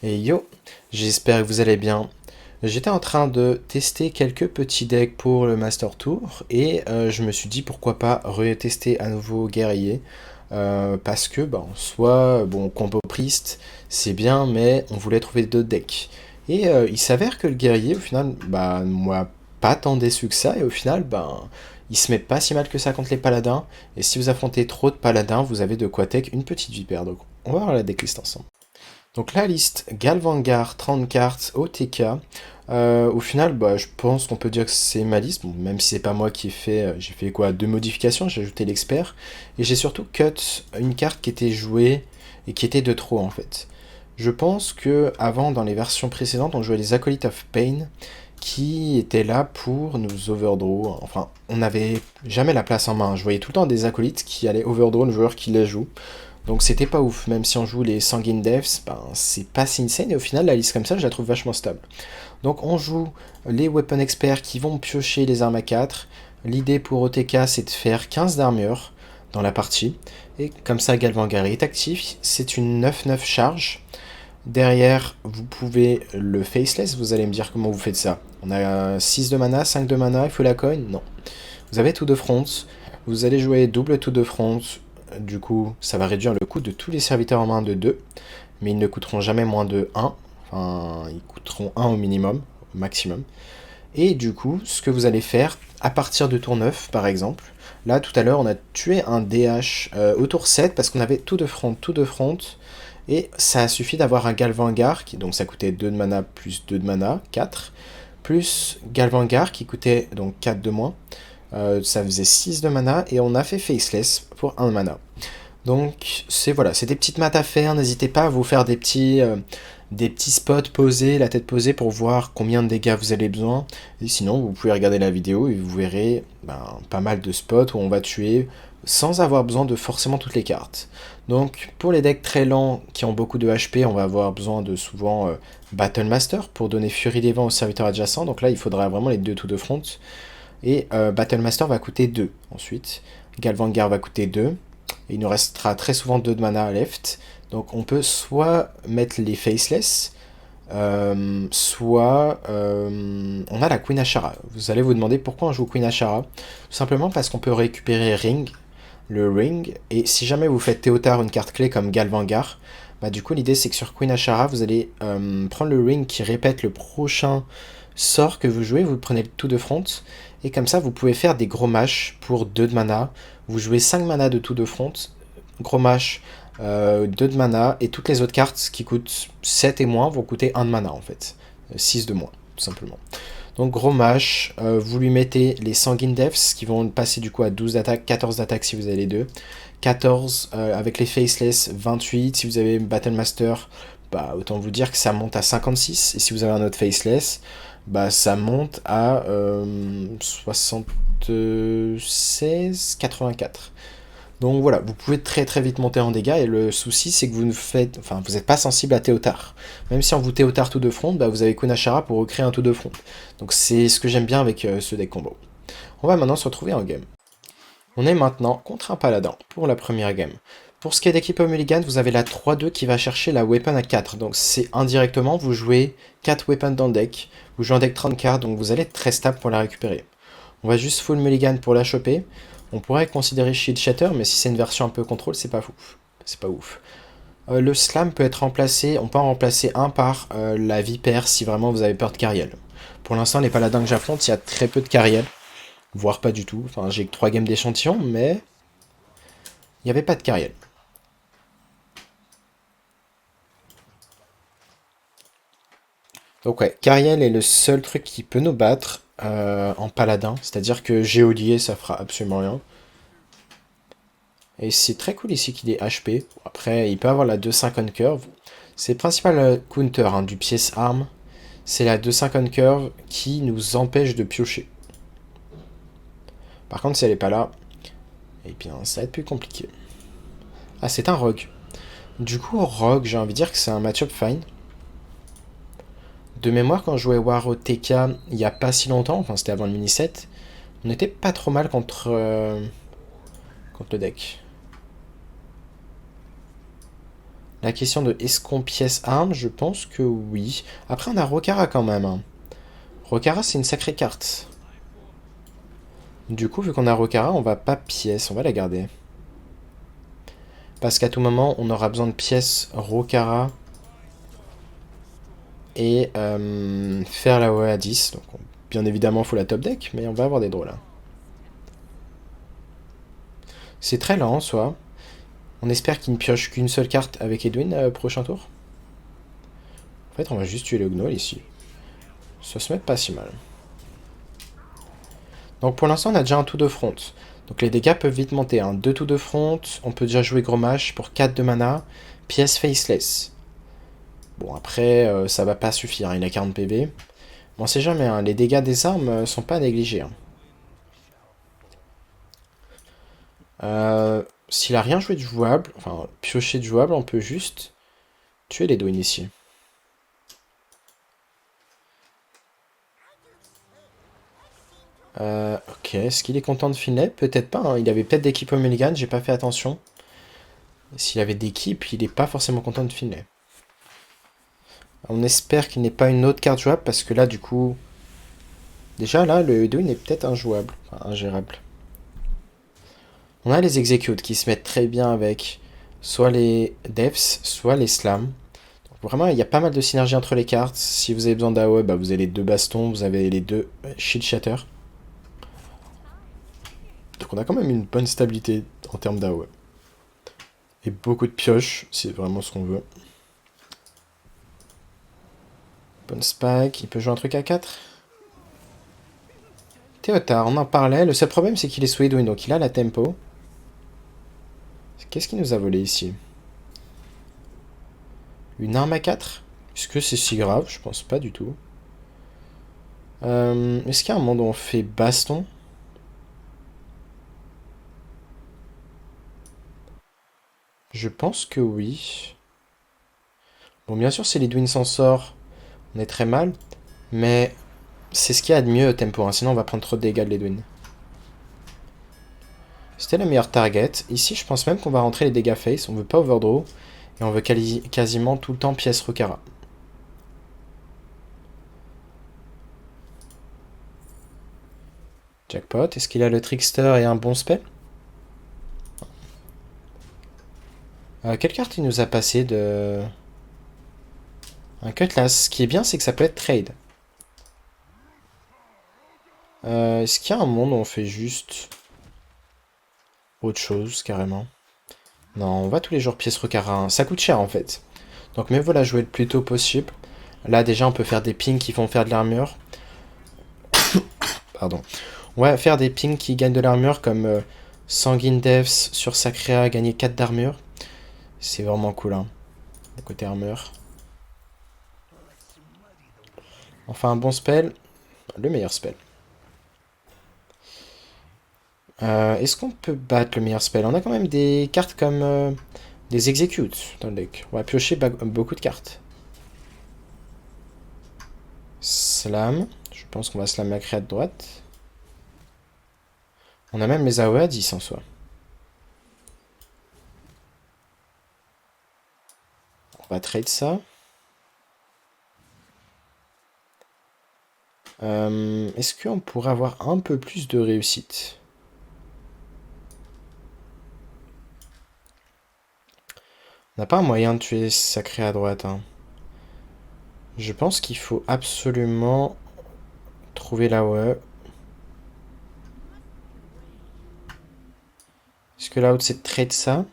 Et yo, j'espère que vous allez bien. J'étais en train de tester quelques petits decks pour le Master Tour et je me suis dit pourquoi pas retester à nouveau Guerrier parce que en soi, bon, combo Priest c'est bien, mais on voulait trouver d'autres decks. Et il s'avère que le Guerrier, au final, moi, pas tant déçu que ça, et au final, il se met pas si mal que ça contre les paladins. Et si vous affrontez trop de paladins, vous avez de quoi tech une petite vipère. Donc on va voir la decklist ensemble. Donc la liste Galvangar, 30 cartes, OTK. Au final, je pense qu'on peut dire que c'est ma liste, bon, même si c'est pas moi qui ai fait, j'ai fait quoi, deux modifications, j'ai ajouté l'expert, et j'ai surtout cut une carte qui était jouée et qui était de trop en fait. Je pense que avant, dans les versions précédentes, on jouait les Acolytes of Pain, qui étaient là pour nous overdraw. Enfin, on n'avait jamais la place en main. Je voyais tout le temps des acolytes qui allaient overdraw le joueur qui les joue. Donc c'était pas ouf, même si on joue les Sanguine Devs, c'est pas si insane, et au final la liste comme ça je la trouve vachement stable. Donc on joue les Weapon Experts qui vont piocher les armes à 4. L'idée pour OTK c'est de faire 15 d'armure dans la partie, et comme ça Galvangari est actif, c'est une 9-9 charge. Derrière vous pouvez le Faceless, vous allez me dire comment vous faites ça. On a 6 de mana, 5 de mana, il faut la coin. Non. Vous avez tout de front, vous allez jouer double tout de front, du coup ça va réduire le coût de tous les serviteurs en main de 2, mais ils ne coûteront jamais moins de 1, enfin ils coûteront 1 au minimum, au maximum. Et du coup, ce que vous allez faire, à partir de tour 9 par exemple, là tout à l'heure on a tué un DH au tour 7 parce qu'on avait tout de front, et ça a suffi d'avoir un Galvangar, donc ça coûtait 2 de mana plus 2 de mana, 4, plus Galvangar qui coûtait donc 4 de moins, ça faisait 6 de mana, et on a fait Faceless pour 1 de mana. Donc c'est voilà, c'est des petites maths à faire, n'hésitez pas à vous faire des petits spots posés, la tête posée pour voir combien de dégâts vous avez besoin. Et sinon, vous pouvez regarder la vidéo et vous verrez pas mal de spots où on va tuer sans avoir besoin de forcément toutes les cartes. Donc pour les decks très lents qui ont beaucoup de HP, on va avoir besoin de souvent Battle Master pour donner Furie des Vents aux serviteurs adjacents. Donc là, il faudra vraiment les deux tout de front. Et Battle Master va coûter 2 ensuite. Galvangar va coûter 2. Et il nous restera très souvent 2 de mana à left. Donc on peut soit mettre les Faceless, soit on a la Queen Ashara. Vous allez vous demander pourquoi on joue Queen Ashara. Tout simplement parce qu'on peut récupérer Ring, le Ring, et si jamais vous faites Théotard une carte clé comme Galvangar, du coup l'idée c'est que sur Queen Ashara vous allez prendre le Ring qui répète le prochain sort que vous jouez, vous prenez le tout de front, et comme ça vous pouvez faire des gros mash pour 2 de mana, vous jouez 5 mana de tout de front, gros mash, 2 de mana, et toutes les autres cartes qui coûtent 7 et moins vont coûter 1 de mana en fait, 6 de moins tout simplement. Donc gros mash, vous lui mettez les Sanguine Devs qui vont passer du coup à 12 d'attaque, 14 d'attaque si vous avez les deux, 14 avec les Faceless, 28 si vous avez Battle Master, autant vous dire que ça monte à 56, et si vous avez un autre Faceless, ça monte à 76, 84. Donc voilà, vous pouvez très très vite monter en dégâts, et le souci c'est que vous n'êtes pas sensible à Théotard. Même si on vous Théotard tout de front, vous avez Kunashara pour recréer un tout de front. Donc c'est ce que j'aime bien avec ce deck combo. On va maintenant se retrouver en game. On est maintenant contre un paladin pour la première game. Pour ce qui est d'équipe Mulligan, vous avez la 3-2 qui va chercher la weapon à 4. Donc c'est indirectement, vous jouez 4 weapons dans le deck. Vous jouez un deck 30 cartes, donc vous allez être très stable pour la récupérer. On va juste full Mulligan pour la choper. On pourrait considérer Shield Shatter, mais si c'est une version un peu contrôle, c'est pas ouf. C'est pas ouf. Le slam peut être remplacé, on peut en remplacer un par la vipère si vraiment vous avez peur de carriel. Pour l'instant, les paladins que j'affronte, il y a très peu de carriel, voire pas du tout. Enfin, j'ai que 3 games d'échantillon, mais il n'y avait pas de carriel. Donc ouais, carriel est le seul truc qui peut nous battre en paladin, c'est-à-dire que géolier, ça fera absolument rien. Et c'est très cool ici qu'il est HP. Après, il peut avoir la 250 curve. C'est le principal counter du pièce arme. C'est la 250 curve qui nous empêche de piocher. Par contre, si elle n'est pas là, eh bien, ça va être plus compliqué. Ah, c'est un rogue. Du coup, rogue, j'ai envie de dire que c'est un match-up fine. De mémoire, quand je jouais War TK il n'y a pas si longtemps, enfin c'était avant le mini-set, on était pas trop mal contre le deck. La question de est-ce qu'on pièce arme, je pense que oui. Après, on a Rokara quand même, hein. Rokara, c'est une sacrée carte. Du coup, vu qu'on a Rokara, on va pas pièce, on va la garder. Parce qu'à tout moment, on aura besoin de pièces Rokara et faire la OE à 10. Donc, bien évidemment, il faut la top deck, mais on va avoir des draws là. C'est très lent en soi. On espère qu'il ne pioche qu'une seule carte avec Edwin prochain tour. En fait, on va juste tuer le Gnoll ici. Ça se met pas si mal. Donc pour l'instant, on a déjà un tout de front. Donc les dégâts peuvent vite monter. Hein. 2 tout de front, on peut déjà jouer Gros Mage pour 4 de mana. Pièce Faceless. Bon, après, ça va pas suffire. Hein. Il a 40 PV. Bon, on sait jamais. Hein. Les dégâts des armes sont pas négligés. Hein. S'il a rien joué de jouable, enfin pioché de jouable, on peut juste tuer les Edwin ici. Ok, est-ce qu'il est content de Finlay? Peut-être pas, hein. Il avait peut-être d'équipe au Mulligan, j'ai pas fait attention. S'il avait d'équipe, il est pas forcément content de Finlay. On espère qu'il n'est pas une autre carte jouable, parce que là, du coup... Déjà, là, le Edwin est peut-être injouable, enfin ingérable. On a les Execute qui se mettent très bien avec soit les Devs, soit les Slams. Donc vraiment, il y a pas mal de synergie entre les cartes. Si vous avez besoin d'AOE, bah, vous avez les 2 bastons, vous avez les 2 Shield Shatter. Donc on a quand même une bonne stabilité en termes d'AOE. Et beaucoup de pioches, c'est vraiment ce qu'on veut. Bonne spike, il peut jouer un truc à 4. Théotard, on en parlait. Le seul problème, c'est qu'il est sous Edwin, donc il a la tempo. Qu'est-ce qu'il nous a volé ici? Une arme à 4? Est-ce que c'est si grave? Je pense pas du tout. Est-ce qu'il y a un monde où on fait baston? Je pense que oui. Bon, bien sûr, si l'Edwin s'en sort, on est très mal. Mais c'est ce qu'il y a de mieux au tempo, hein. Sinon on va prendre trop de dégâts de l'Edwin. C'était la meilleure target. Ici, je pense même qu'on va rentrer les dégâts face. On veut pas overdraw. Et on veut quasiment tout le temps pièce Rokara. Jackpot. Est-ce qu'il a le Trickster et un bon spell? Quelle carte il nous a passé de... Un Cutlass. Ce qui est bien, c'est que ça peut être trade. Est-ce qu'il y a un monde où on fait juste... autre chose, carrément? Non, on va tous les jours pièce Rokara. Hein. Ça coûte cher, en fait. Donc mieux vaut la jouer le plus tôt possible. Là, déjà, on peut faire des pings qui font faire de l'armure. Pardon. On va faire des pings qui gagnent de l'armure, comme Sanguine Devs sur Sacrea, gagner 4 d'armure. C'est vraiment cool, hein. Le côté armure. Enfin, un bon spell. Le meilleur spell. Est-ce qu'on peut battre le meilleur spell? On a quand même des cartes comme des executes dans le deck. On va piocher beaucoup de cartes. Slam. Je pense qu'on va slam la créa de droite. On a même les AOE à 10 en soi. On va trade ça. Est-ce qu'on pourrait avoir un peu plus de réussite? On n'a pas un moyen de tuer Sacré à droite. Hein. Je pense qu'il faut absolument trouver la l'AOE. Est-ce que l'out c'est de trade ça?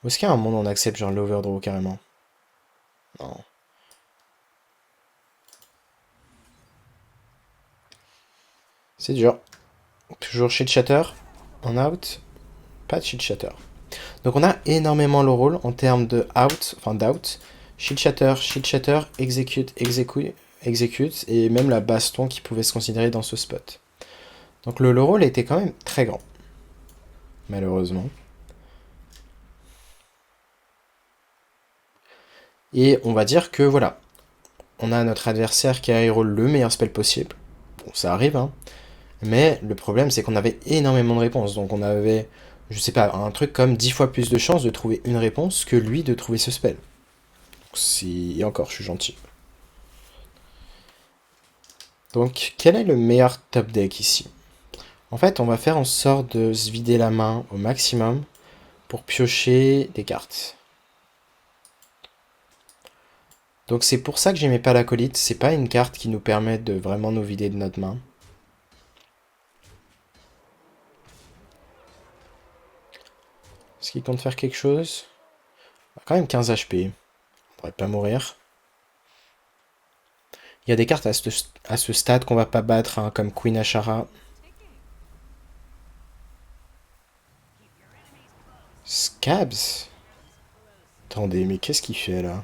Ou est-ce qu'il y a un monde où on accepte genre l'overdraw carrément? Non. C'est dur. Toujours shield shatter. En out. Pas de shield shatter. Donc on a énormément le rôle en termes de out, enfin d'out. Shield shatter, execute, et même la baston qui pouvait se considérer dans ce spot. Donc le rôle était quand même très grand. Malheureusement. Et on va dire que voilà. On a notre adversaire qui a hero le meilleur spell possible. Bon, ça arrive, hein. Mais le problème, c'est qu'on avait énormément de réponses. Donc on avait je sais pas, un truc comme 10 fois plus de chances de trouver une réponse que lui de trouver ce spell. Et encore, je suis gentil. Donc, quel est le meilleur top deck ici? En fait, on va faire en sorte de se vider la main au maximum pour piocher des cartes. Donc c'est pour ça que j'aimais pas l'acolyte, c'est pas une carte qui nous permet de vraiment nous vider de notre main. Est-ce qu'il compte faire quelque chose? Quand même 15 HP, on pourrait pas mourir. Il y a des cartes à ce stade qu'on va pas battre, hein, comme Queen Ashara. Scabs? Attendez, mais qu'est-ce qu'il fait là?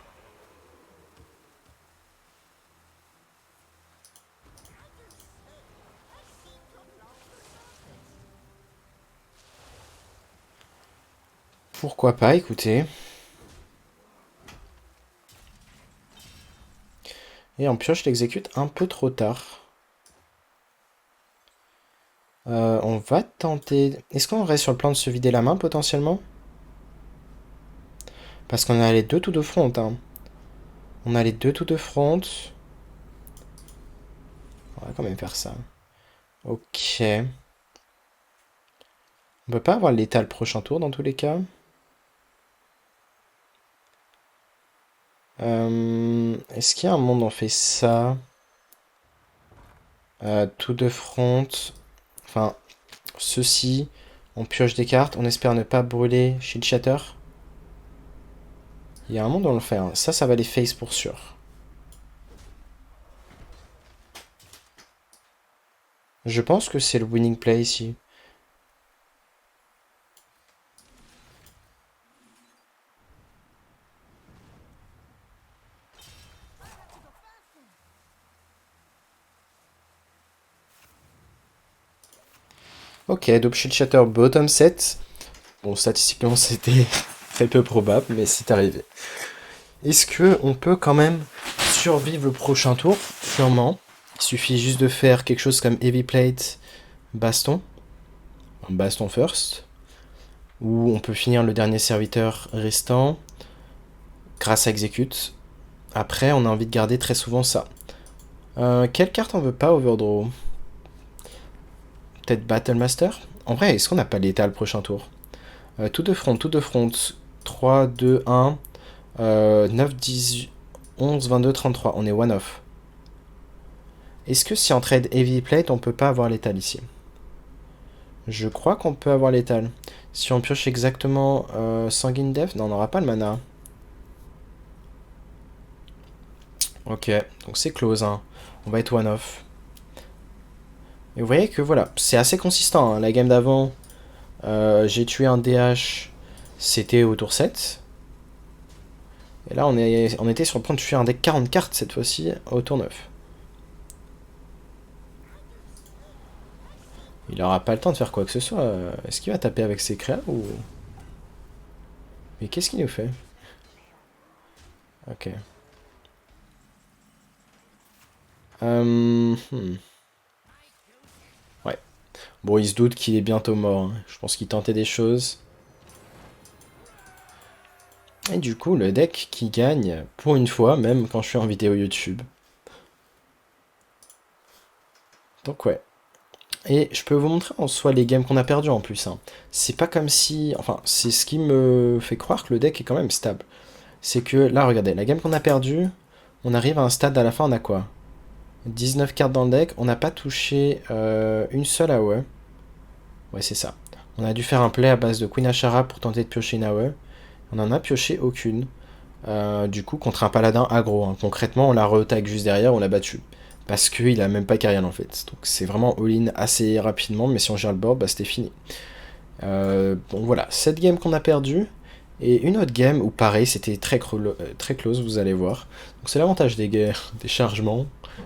Pourquoi pas, écoutez. Et en pioche, je l'exécute un peu trop tard. On va tenter... Est-ce qu'on reste sur le plan de se vider la main, potentiellement? Parce qu'on a les deux tout de front, hein. On a les deux tout de front. On va quand même faire ça. Ok. On peut pas avoir l'état le prochain tour, dans tous les cas. Est-ce qu'il y a un monde où on fait ça? Tout de front. Enfin, ceci. On pioche des cartes. On espère ne pas brûler Shield Shatter. Il y a un monde où on le fait. Hein. Ça va les face pour sûr. Je pense que c'est le winning play ici. Ok, double Shield Shatter bottom set. Bon, statistiquement, c'était très peu probable, mais c'est arrivé. Est-ce que on peut quand même survivre le prochain tour? Sûrement. Il suffit juste de faire quelque chose comme Heavy Plate, baston. Baston first. Ou on peut finir le dernier serviteur restant grâce à Execute. Après, on a envie de garder très souvent ça. Quelle carte on veut pas overdraw? Peut-être Battlemaster? En vrai, est-ce qu'on n'a pas l'état le prochain tour? Tout de front, tout de front. 3, 2, 1. 9, 10, 11, 22, 33. On est one off. Est-ce que si on trade Heavy Plate, on peut pas avoir l'étal ici? Je crois qu'on peut avoir l'étal. Si on pioche exactement Sanguine Death, non, on n'aura pas le mana. Ok, donc c'est close. Hein. On va être one off. Et vous voyez que voilà, c'est assez consistant. Hein. La game d'avant, j'ai tué un DH, c'était au tour 7. Et là, on était sur le point de tuer un deck 40 cartes cette fois-ci au tour 9. Il aura pas le temps de faire quoi que ce soit. Est-ce qu'il va taper avec ses créas ou... Mais qu'est-ce qu'il nous fait? Ok. Ouais. Bon, il se doute qu'il est bientôt mort. Hein. Je pense qu'il tentait des choses. Et du coup, le deck qui gagne, pour une fois, même quand je suis en vidéo YouTube. Donc ouais. Et je peux vous montrer en soi les games qu'on a perdus en plus. Hein. C'est pas comme si... Enfin, c'est ce qui me fait croire que le deck est quand même stable. C'est que là, regardez, la game qu'on a perdue, on arrive à un stade à la fin, on a quoi? 19 cartes dans le deck, on n'a pas touché une seule AOE. Ouais, c'est ça. On a dû faire un play à base de Queen Ashara pour tenter de piocher une AOE. On n'en a pioché aucune. Du coup, contre un paladin aggro. Hein. Concrètement, on l'a re-tag juste derrière, on l'a battu. Parce qu'il a même pas carrière en fait. Donc c'est vraiment all-in assez rapidement, mais si on gère le board, bah c'était fini. Bon voilà, cette game qu'on a perdue. Et une autre game où pareil, c'était très close, vous allez voir. Donc c'est l'avantage des guerres, des chargements.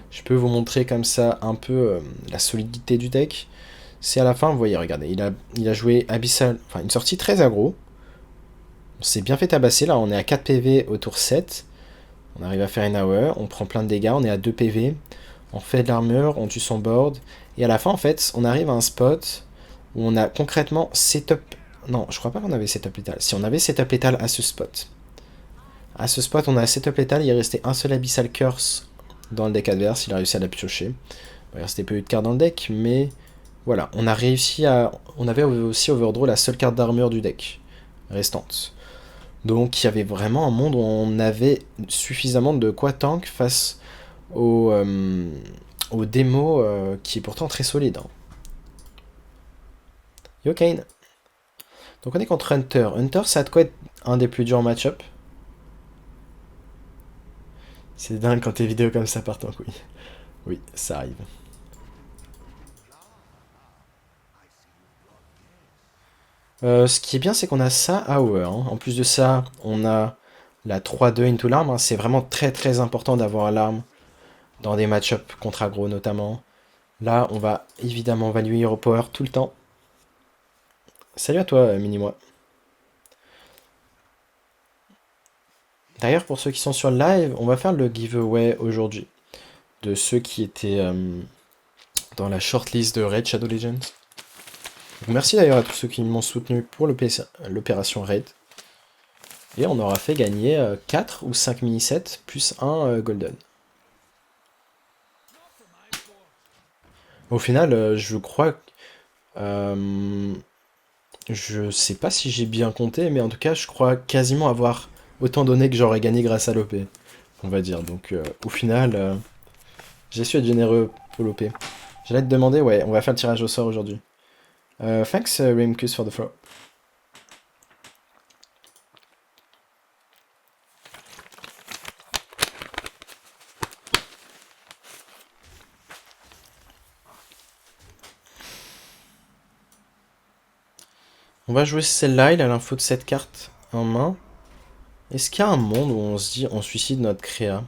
Je peux vous montrer comme ça un peu la solidité du deck. C'est à la fin, vous voyez, regardez, il a joué Abyssal, enfin une sortie très aggro. On s'est bien fait tabasser, là on est à 4 PV au tour 7. On arrive à faire une AOE, on prend plein de dégâts, on est à 2 PV. On fait de l'armure, on tue son board. Et à la fin, en fait, on arrive à un spot où on a concrètement setup Non, je crois pas qu'on avait setup létal. Si on avait setup létal à ce spot. À ce spot, on a setup létal, il est resté un seul Abyssal Curse dans le deck adverse, il a réussi à la piocher. Il restait peu de cartes dans le deck, mais voilà, on a réussi à... On avait aussi overdraw la seule carte d'armure du deck restante. Donc il y avait vraiment un monde où on avait suffisamment de quoi tank face au démo qui est pourtant très solide. Hein. Yo Kane. Donc on est contre Hunter. Hunter, ça a de quoi être un des plus durs match-up. C'est dingue quand tes vidéos comme ça partent en couille. Oui, ça arrive. Ce qui est bien, c'est qu'on a ça à Hour. Hein. En plus de ça, on a la 3-2 into l'arme. Hein. C'est vraiment très très important d'avoir l'arme dans des match-up contre aggro notamment. Là, on va évidemment valuer Hero Power tout le temps. Salut à toi, Mini-moi. D'ailleurs, pour ceux qui sont sur le live, on va faire le giveaway aujourd'hui de ceux qui étaient dans la shortlist de Raid Shadow Legends. Donc, merci d'ailleurs à tous ceux qui m'ont soutenu pour l'opération Raid. Et on aura fait gagner 4 ou 5 mini-sets plus un golden. Au final, je crois... je sais pas si j'ai bien compté, mais en tout cas, je crois quasiment avoir autant donné que j'aurais gagné grâce à l'OP. On va dire. Donc, au final, j'ai su être généreux pour l'OP. J'allais te demander, ouais, on va faire le tirage au sort aujourd'hui. Thanks, Rimkus, for the throw. On va jouer celle-là, il a l'info de cette carte en main. Est-ce qu'il y a un monde où on se dit on suicide notre créa?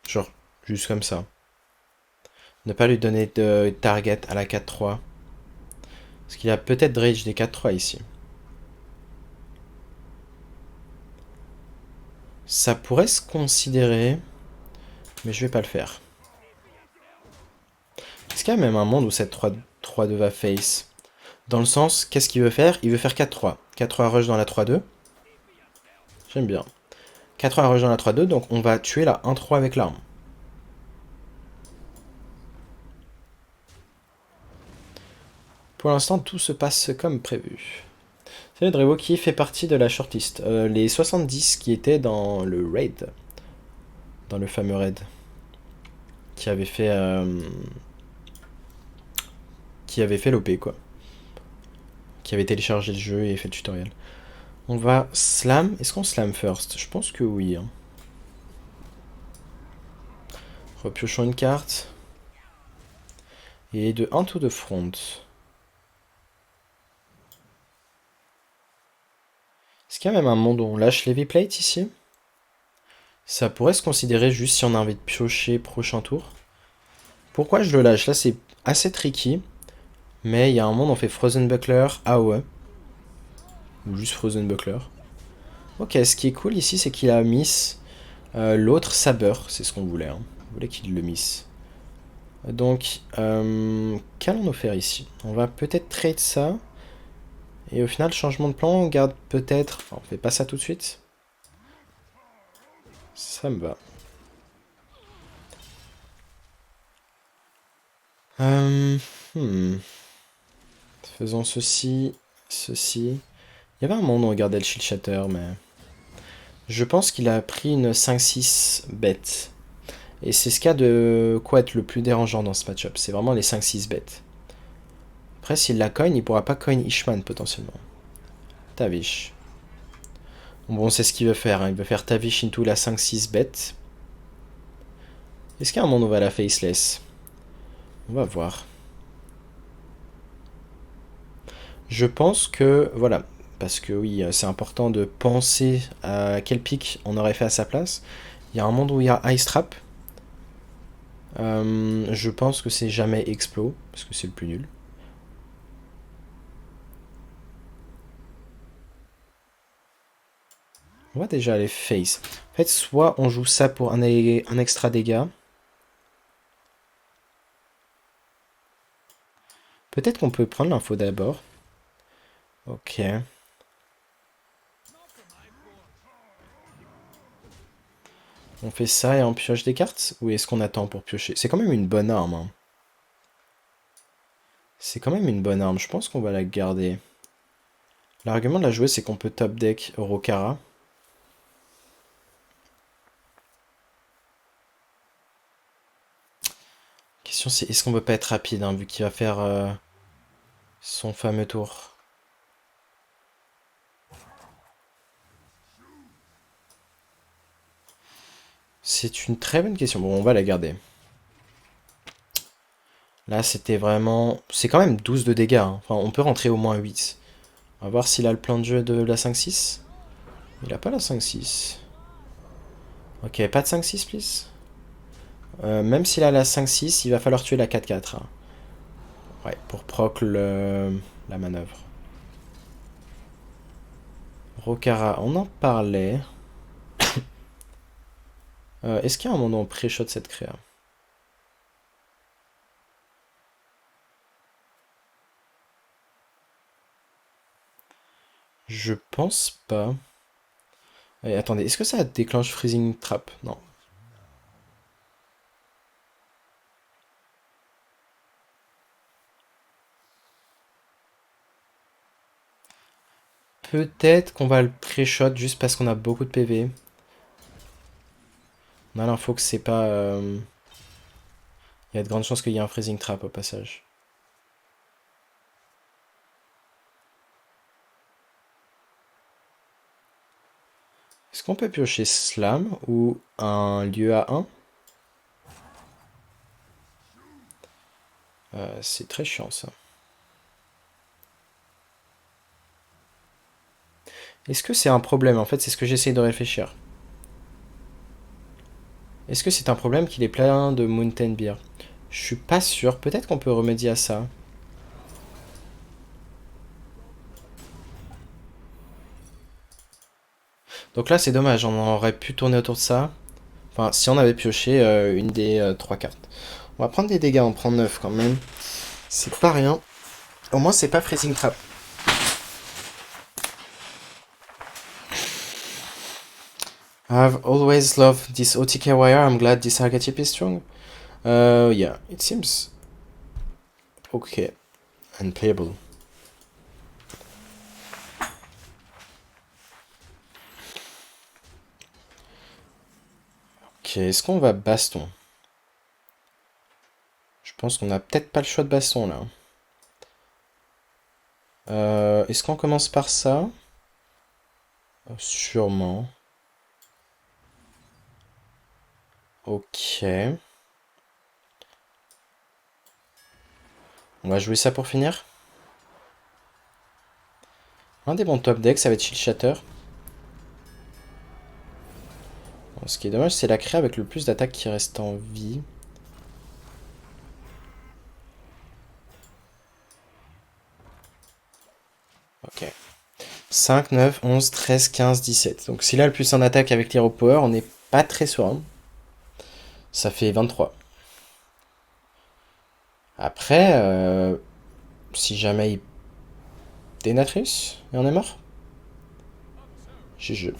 Genre, juste comme ça. Ne pas lui donner de target à la 4-3. Parce qu'il a peut-être rage des 4-3 ici. Ça pourrait se considérer, mais je vais pas le faire. Est-ce qu'il y a même un monde où cette 3-2 va face? Dans le sens, qu'est-ce qu'il veut faire? Il veut faire 4-3. 4-3 rush dans la 3-2. J'aime bien. 4-3 rush dans la 3-2, donc on va tuer la 1-3 avec l'arme. Pour l'instant, tout se passe comme prévu. Salut Drevo, qui fait partie de la shortlist. Les 70 qui étaient dans le raid. Dans le fameux raid. Qui avait fait... qui avait fait l'OP, quoi. Qui avait téléchargé le jeu et fait le tutoriel. On va slam. Est-ce qu'on slam first? Je pense que oui. Hein. Repiochons une carte. Et de 1 to the front. Est-ce qu'il y a même un monde où on lâche l'heavy plate ici? Ça pourrait se considérer juste si on a envie de piocher prochain tour. Pourquoi je le lâche? Là, c'est assez tricky. Mais il y a un monde où on fait Frozen Buckler, AOE. Ou juste Frozen Buckler. Ok, ce qui est cool ici, c'est qu'il a miss l'autre Saber. C'est ce qu'on voulait. Hein. On voulait qu'il le miss. Donc, qu'allons-nous faire ici? On va peut-être trade ça. Et au final, changement de plan, on garde peut-être... Enfin, on fait pas ça tout de suite. Ça me va. Hmm. Faisons ceci, ceci. Il y avait un moment où on regardait le shield shatter, mais... Je pense qu'il a pris une 5-6 bête. Et c'est ce qu'il y a de quoi être le plus dérangeant dans ce match-up. C'est vraiment les 5-6 bêtes. Après, s'il la coin, il pourra pas coin Ishman potentiellement. Tavish. Bon, c'est ce qu'il veut faire. Hein. Il veut faire Tavish into la 5-6 bête. Est-ce qu'il y a un monde où on va la faceless? On va voir. Je pense que... Voilà. Parce que oui, c'est important de penser à quel pic on aurait fait à sa place. Il y a un monde où il y a Ice Trap. Je pense que c'est jamais Explo, parce que c'est le plus nul. On va déjà aller face. En fait, soit on joue ça pour un extra dégât. Peut-être qu'on peut prendre l'info d'abord. Ok. On fait ça et on pioche des cartes? Ou est-ce qu'on attend pour piocher? C'est quand même une bonne arme, hein. C'est quand même une bonne arme, je pense qu'on va la garder. L'argument de la jouer, c'est qu'on peut top deck Rokara. Question c'est, est-ce qu'on veut pas être rapide, hein, vu qu'il va faire son fameux tour? C'est une très bonne question. Bon, on va la garder. Là, c'était vraiment... C'est quand même 12 de dégâts, hein. Enfin, on peut rentrer au moins 8. On va voir s'il a le plan de jeu de la 5-6. Il a pas la 5-6. Ok, pas de 5-6, please. Même s'il a la 5-6, il va falloir tuer la 4-4, hein. Ouais, pour proc la manœuvre. Rokara, on en parlait. Est-ce qu'il y a un moment où on pré-shot cette créa? Je pense pas. Allez, attendez, est-ce que ça déclenche Freezing Trap? Non. Peut-être qu'on va le pré-shot juste parce qu'on a beaucoup de PV. On a l'info que c'est pas... Il y a de grandes chances qu'il y ait un Freezing Trap au passage. Est-ce qu'on peut piocher Slam ou un lieu à 1? C'est très chiant ça. Est-ce que c'est un problème? En fait, c'est ce que j'essaie de réfléchir. Est-ce que c'est un problème qu'il est plein de Mountain Beer? Je suis pas sûr. Peut-être qu'on peut remédier à ça. Donc là, c'est dommage. On aurait pu tourner autour de ça. Enfin, si on avait pioché une des 3 cartes. On va prendre des dégâts. On prend 9 quand même. C'est pas rien. Au moins, c'est pas Freezing Trap. I've always loved this OTK wire. I'm glad this archetype is strong. Yeah, it seems okay and playable. Ok, est-ce qu'on va baston? Je pense qu'on a peut-être pas le choix de baston là. Est-ce qu'on commence par ça? Sûrement. Ok. On va jouer ça pour finir. Un des bons top decks, ça va être Shield Shatter. Bon, ce qui est dommage, c'est la créa avec le plus d'attaques qui reste en vie. Ok. 5, 9, 11, 13, 15, 17. Donc s'il a le plus en attaque avec l'Hero Power, on n'est pas très serein. Ça fait 23. Après, si jamais il Dénatrice et on est mort. GG.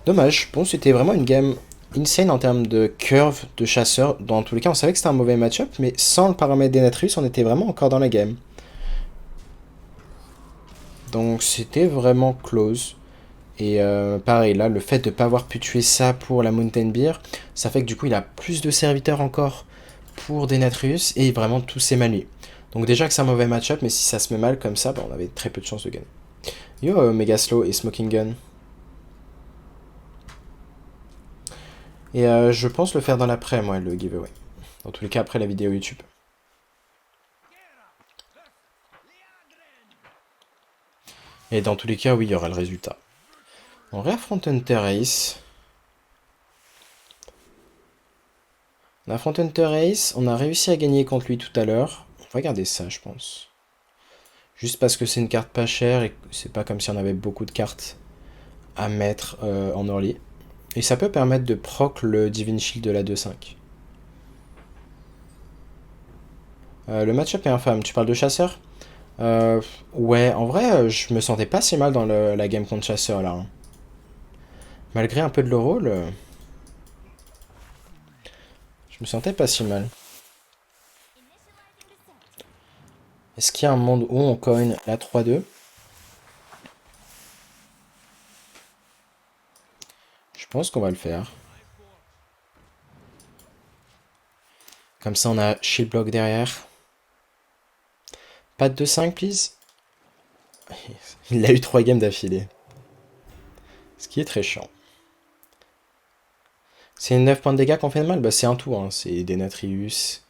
Dommage. Bon, c'était vraiment une game insane en termes de curve de chasseur. Dans tous les cas, on savait que c'était un mauvais match-up, mais sans le paramètre Dénatrice, on était vraiment encore dans la game. Donc c'était vraiment close. Et pareil, là, le fait de ne pas avoir pu tuer ça pour la Mountain Beer, ça fait que du coup, il a plus de serviteurs encore pour Denatrius et vraiment tous ses manuels. Donc déjà que c'est un mauvais match-up, mais si ça se met mal comme ça, bah, on avait très peu de chances de gagner. Yo, Mega Slow et Smoking Gun. Et je pense le faire dans l'après, moi, le giveaway. Dans tous les cas, après la vidéo YouTube. Et dans tous les cas, oui, il y aura le résultat. On réaffronte Hunter Ace. On affronte Hunter Ace. On a réussi à gagner contre lui tout à l'heure. On va garder ça, je pense. Juste parce que c'est une carte pas chère et c'est pas comme si on avait beaucoup de cartes à mettre en early. Et ça peut permettre de proc le Divine Shield de la 2-5. Le match-up est infâme. Tu parles de chasseur? Ouais, en vrai, je me sentais pas si mal dans la game contre chasseur là, hein. Malgré un peu de low roll. Je me sentais pas si mal. Est-ce qu'il y a un monde où on cogne la 3-2? Je pense qu'on va le faire. Comme ça, on a shield block derrière. Pas de 2-5, please. Il a eu 3 games d'affilée. Ce qui est très chiant. C'est 9 points de dégâts qu'on fait de mal? Bah c'est un tout, hein. C'est Denatrius.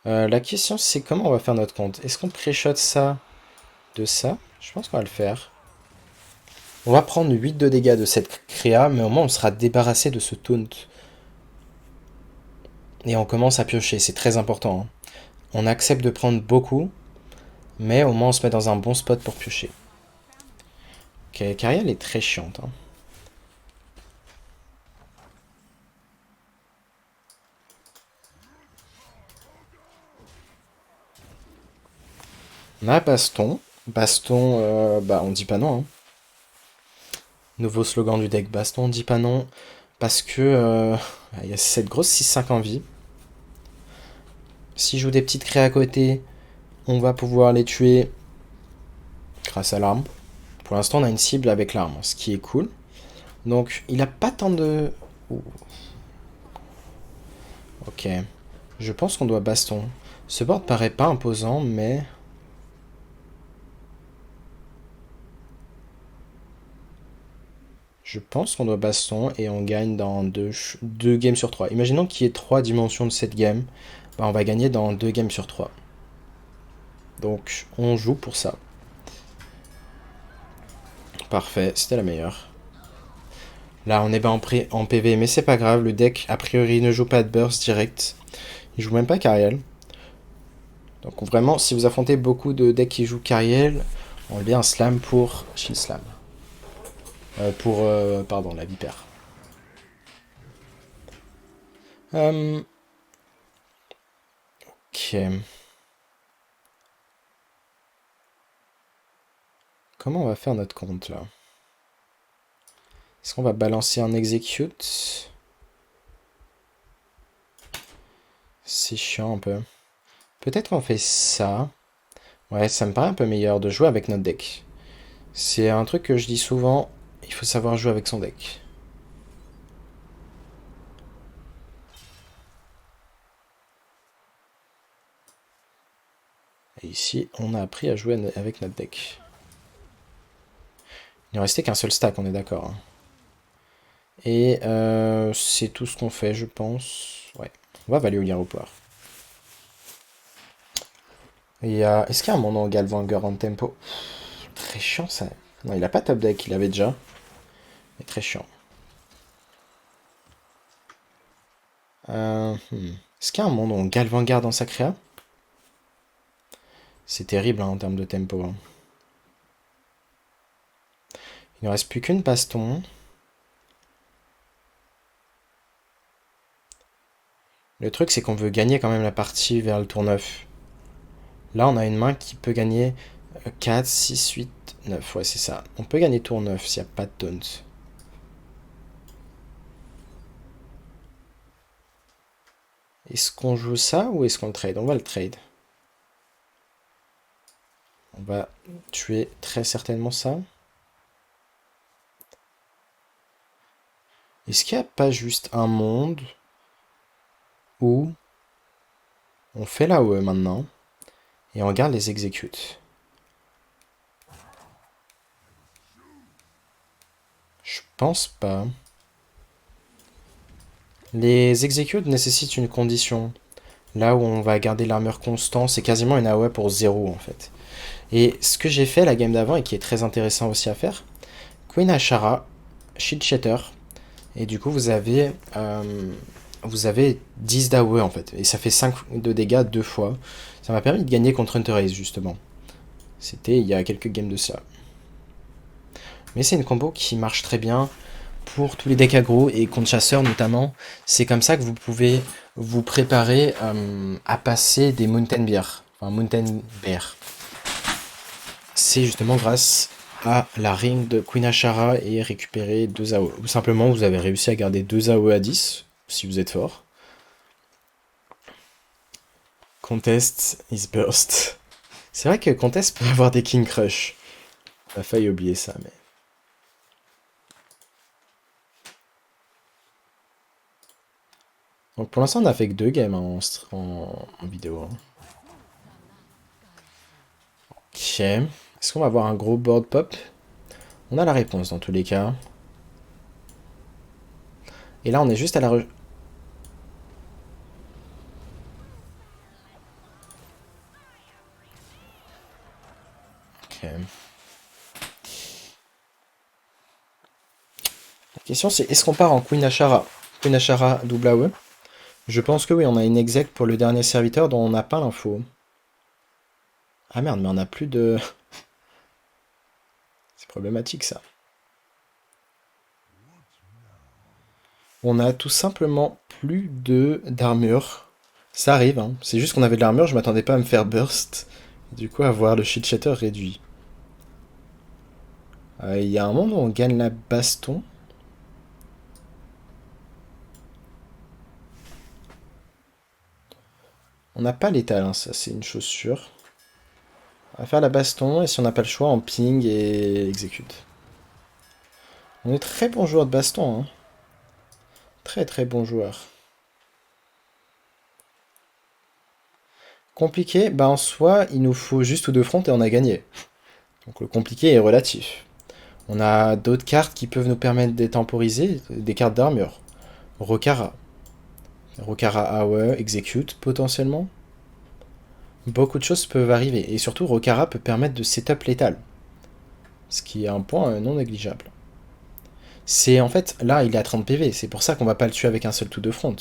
La question c'est comment on va faire notre compte. Est-ce qu'on pré-shot ça de ça? Je pense qu'on va le faire. On va prendre 8 de dégâts de cette créa, mais au moins on sera débarrassé de ce taunt. Et on commence à piocher, c'est très important, hein. On accepte de prendre beaucoup, mais au moins on se met dans un bon spot pour piocher. Ok, Cariel est très chiante, hein. On a Baston. Baston, bah on dit pas non, hein. Nouveau slogan du deck Baston, on dit pas non. Parce que il y a cette grosse 6-5 en vie. Si je joue des petites créas à côté, on va pouvoir les tuer grâce à l'arme. Pour l'instant, on a une cible avec l'arme, ce qui est cool. Donc, il a pas tant de... Ouh. Ok. Je pense qu'on doit baston. Ce board paraît pas imposant, mais... Je pense qu'on doit baston et on gagne dans 2 games sur 3. Imaginons qu'il y ait 3 dimensions de cette game. Bah, on va gagner dans 2 games sur 3. Donc, on joue pour ça. Parfait, c'était la meilleure. Là, on est bas en PV, mais c'est pas grave. Le deck, a priori, ne joue pas de burst direct. Il joue même pas Cariel. Donc vraiment, si vous affrontez beaucoup de decks qui jouent Cariel, enlevez un slam pour Shield Slam. Pardon, la vipère. Ok. Comment on va faire notre compte, là? Est-ce qu'on va balancer un execute? C'est chiant un peu. Peut-être qu'on fait ça. Ouais, ça me paraît un peu meilleur de jouer avec notre deck. C'est un truc que je dis souvent, il faut savoir jouer avec son deck. Et ici, on a appris à jouer avec notre deck. Il ne restait qu'un seul stack, on est d'accord, hein. Et c'est tout ce qu'on fait, je pense. Ouais, on va valer au au pouvoir. Est-ce qu'il y a un monde en Galvanger en tempo? Très chiant ça. Non, il a pas top deck, il avait déjà. Mais très chiant. Est-ce qu'il y a un monde en Galvangar dans sa créa? C'est terrible, hein, en termes de tempo, hein. Il ne reste plus qu'une baston. Le truc, c'est qu'on veut gagner quand même la partie vers le tour 9. Là, on a une main qui peut gagner 4, 6, 8, 9. Ouais, c'est ça. On peut gagner tour 9 s'il n'y a pas de taunt. Est-ce qu'on joue ça ou est-ce qu'on le trade? On va le trade. On va tuer très certainement ça. Est-ce qu'il n'y a pas juste un monde où on fait la OE maintenant et on regarde les executes? Je pense pas. Les executes nécessitent une condition. Là où on va garder l'armure constant, c'est quasiment une AOE pour 0 en fait. Et ce que j'ai fait la game d'avant et qui est très intéressant aussi à faire, Queen Ashara, Shield Shatter, et du coup vous avez 10 d'AOE en fait. Et ça fait 5 de dégâts 2 fois. Ça m'a permis de gagner contre Hunter Ace justement. C'était il y a quelques games de ça. Mais c'est une combo qui marche très bien pour tous les decks aggro et contre chasseur notamment. C'est comme ça que vous pouvez vous préparer à passer des Mountain Bear. Enfin, Mountain Bear. C'est justement grâce à la ring de Queen Ashara et récupérer 2 AOE. Ou simplement, vous avez réussi à garder 2 AOE à 10, si vous êtes fort. Contest is burst. C'est vrai que Contest peut avoir des King Crush. On a failli oublier ça, mais... Donc pour l'instant, on a fait que 2 games hein, en vidéo. Hein. Ok. Est-ce qu'on va avoir un gros board pop? On a la réponse dans tous les cas. Et là, on est juste à la... Ok. La question c'est, est-ce qu'on part en Queen Ashara? Queen Ashara double AOE? Je pense que oui, on a une exec pour le dernier serviteur dont on n'a pas l'info. Ah merde, mais on n'a plus de... C'est problématique ça. On a tout simplement plus d'armure. Ça arrive, hein. C'est juste qu'on avait de l'armure, je m'attendais pas à me faire burst. Du coup, à voir le shield shatter réduit. Il y a un moment où on gagne la baston. On n'a pas l'étal, hein, ça c'est une chose sûre. On va faire la baston, et si on n'a pas le choix, on ping et exécute. On est très bon joueur de baston, hein. Très très bon joueur. Compliqué, bah en soi, il nous faut juste ou deux fronts et on a gagné. Donc le compliqué est relatif. On a d'autres cartes qui peuvent nous permettre de temporiser, des cartes d'armure. Rokara. Rokara AOE, execute potentiellement. Beaucoup de choses peuvent arriver. Et surtout, Rokara peut permettre de setup létal. Ce qui est un point non négligeable. C'est en fait, là il est à 30 PV, c'est pour ça qu'on va pas le tuer avec un seul tout de front.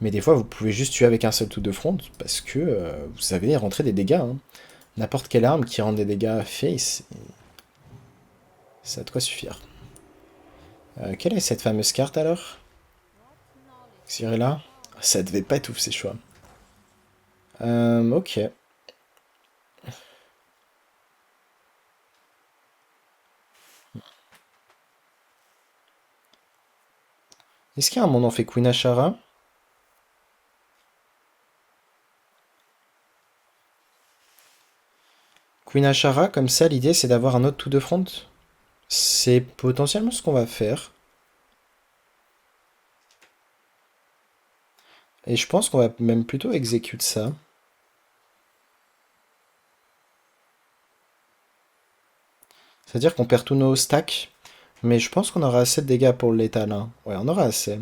Mais des fois vous pouvez juste tuer avec un seul tout de front parce que vous avez rentré des dégâts. Hein. N'importe quelle arme qui rend des dégâts face, ça a de quoi suffire. Quelle est cette fameuse carte alors? Xyrella? Ça devait pas être ouf ces choix. Ok. Est-ce qu'il y a un moment on fait Queen Ashara? Queen Ashara, comme ça l'idée c'est d'avoir un autre tout de front. C'est potentiellement ce qu'on va faire. Et je pense qu'on va même plutôt exécuter ça. C'est-à-dire qu'on perd tous nos stacks. Mais je pense qu'on aura assez de dégâts pour le létal. Hein. Ouais, on aura assez.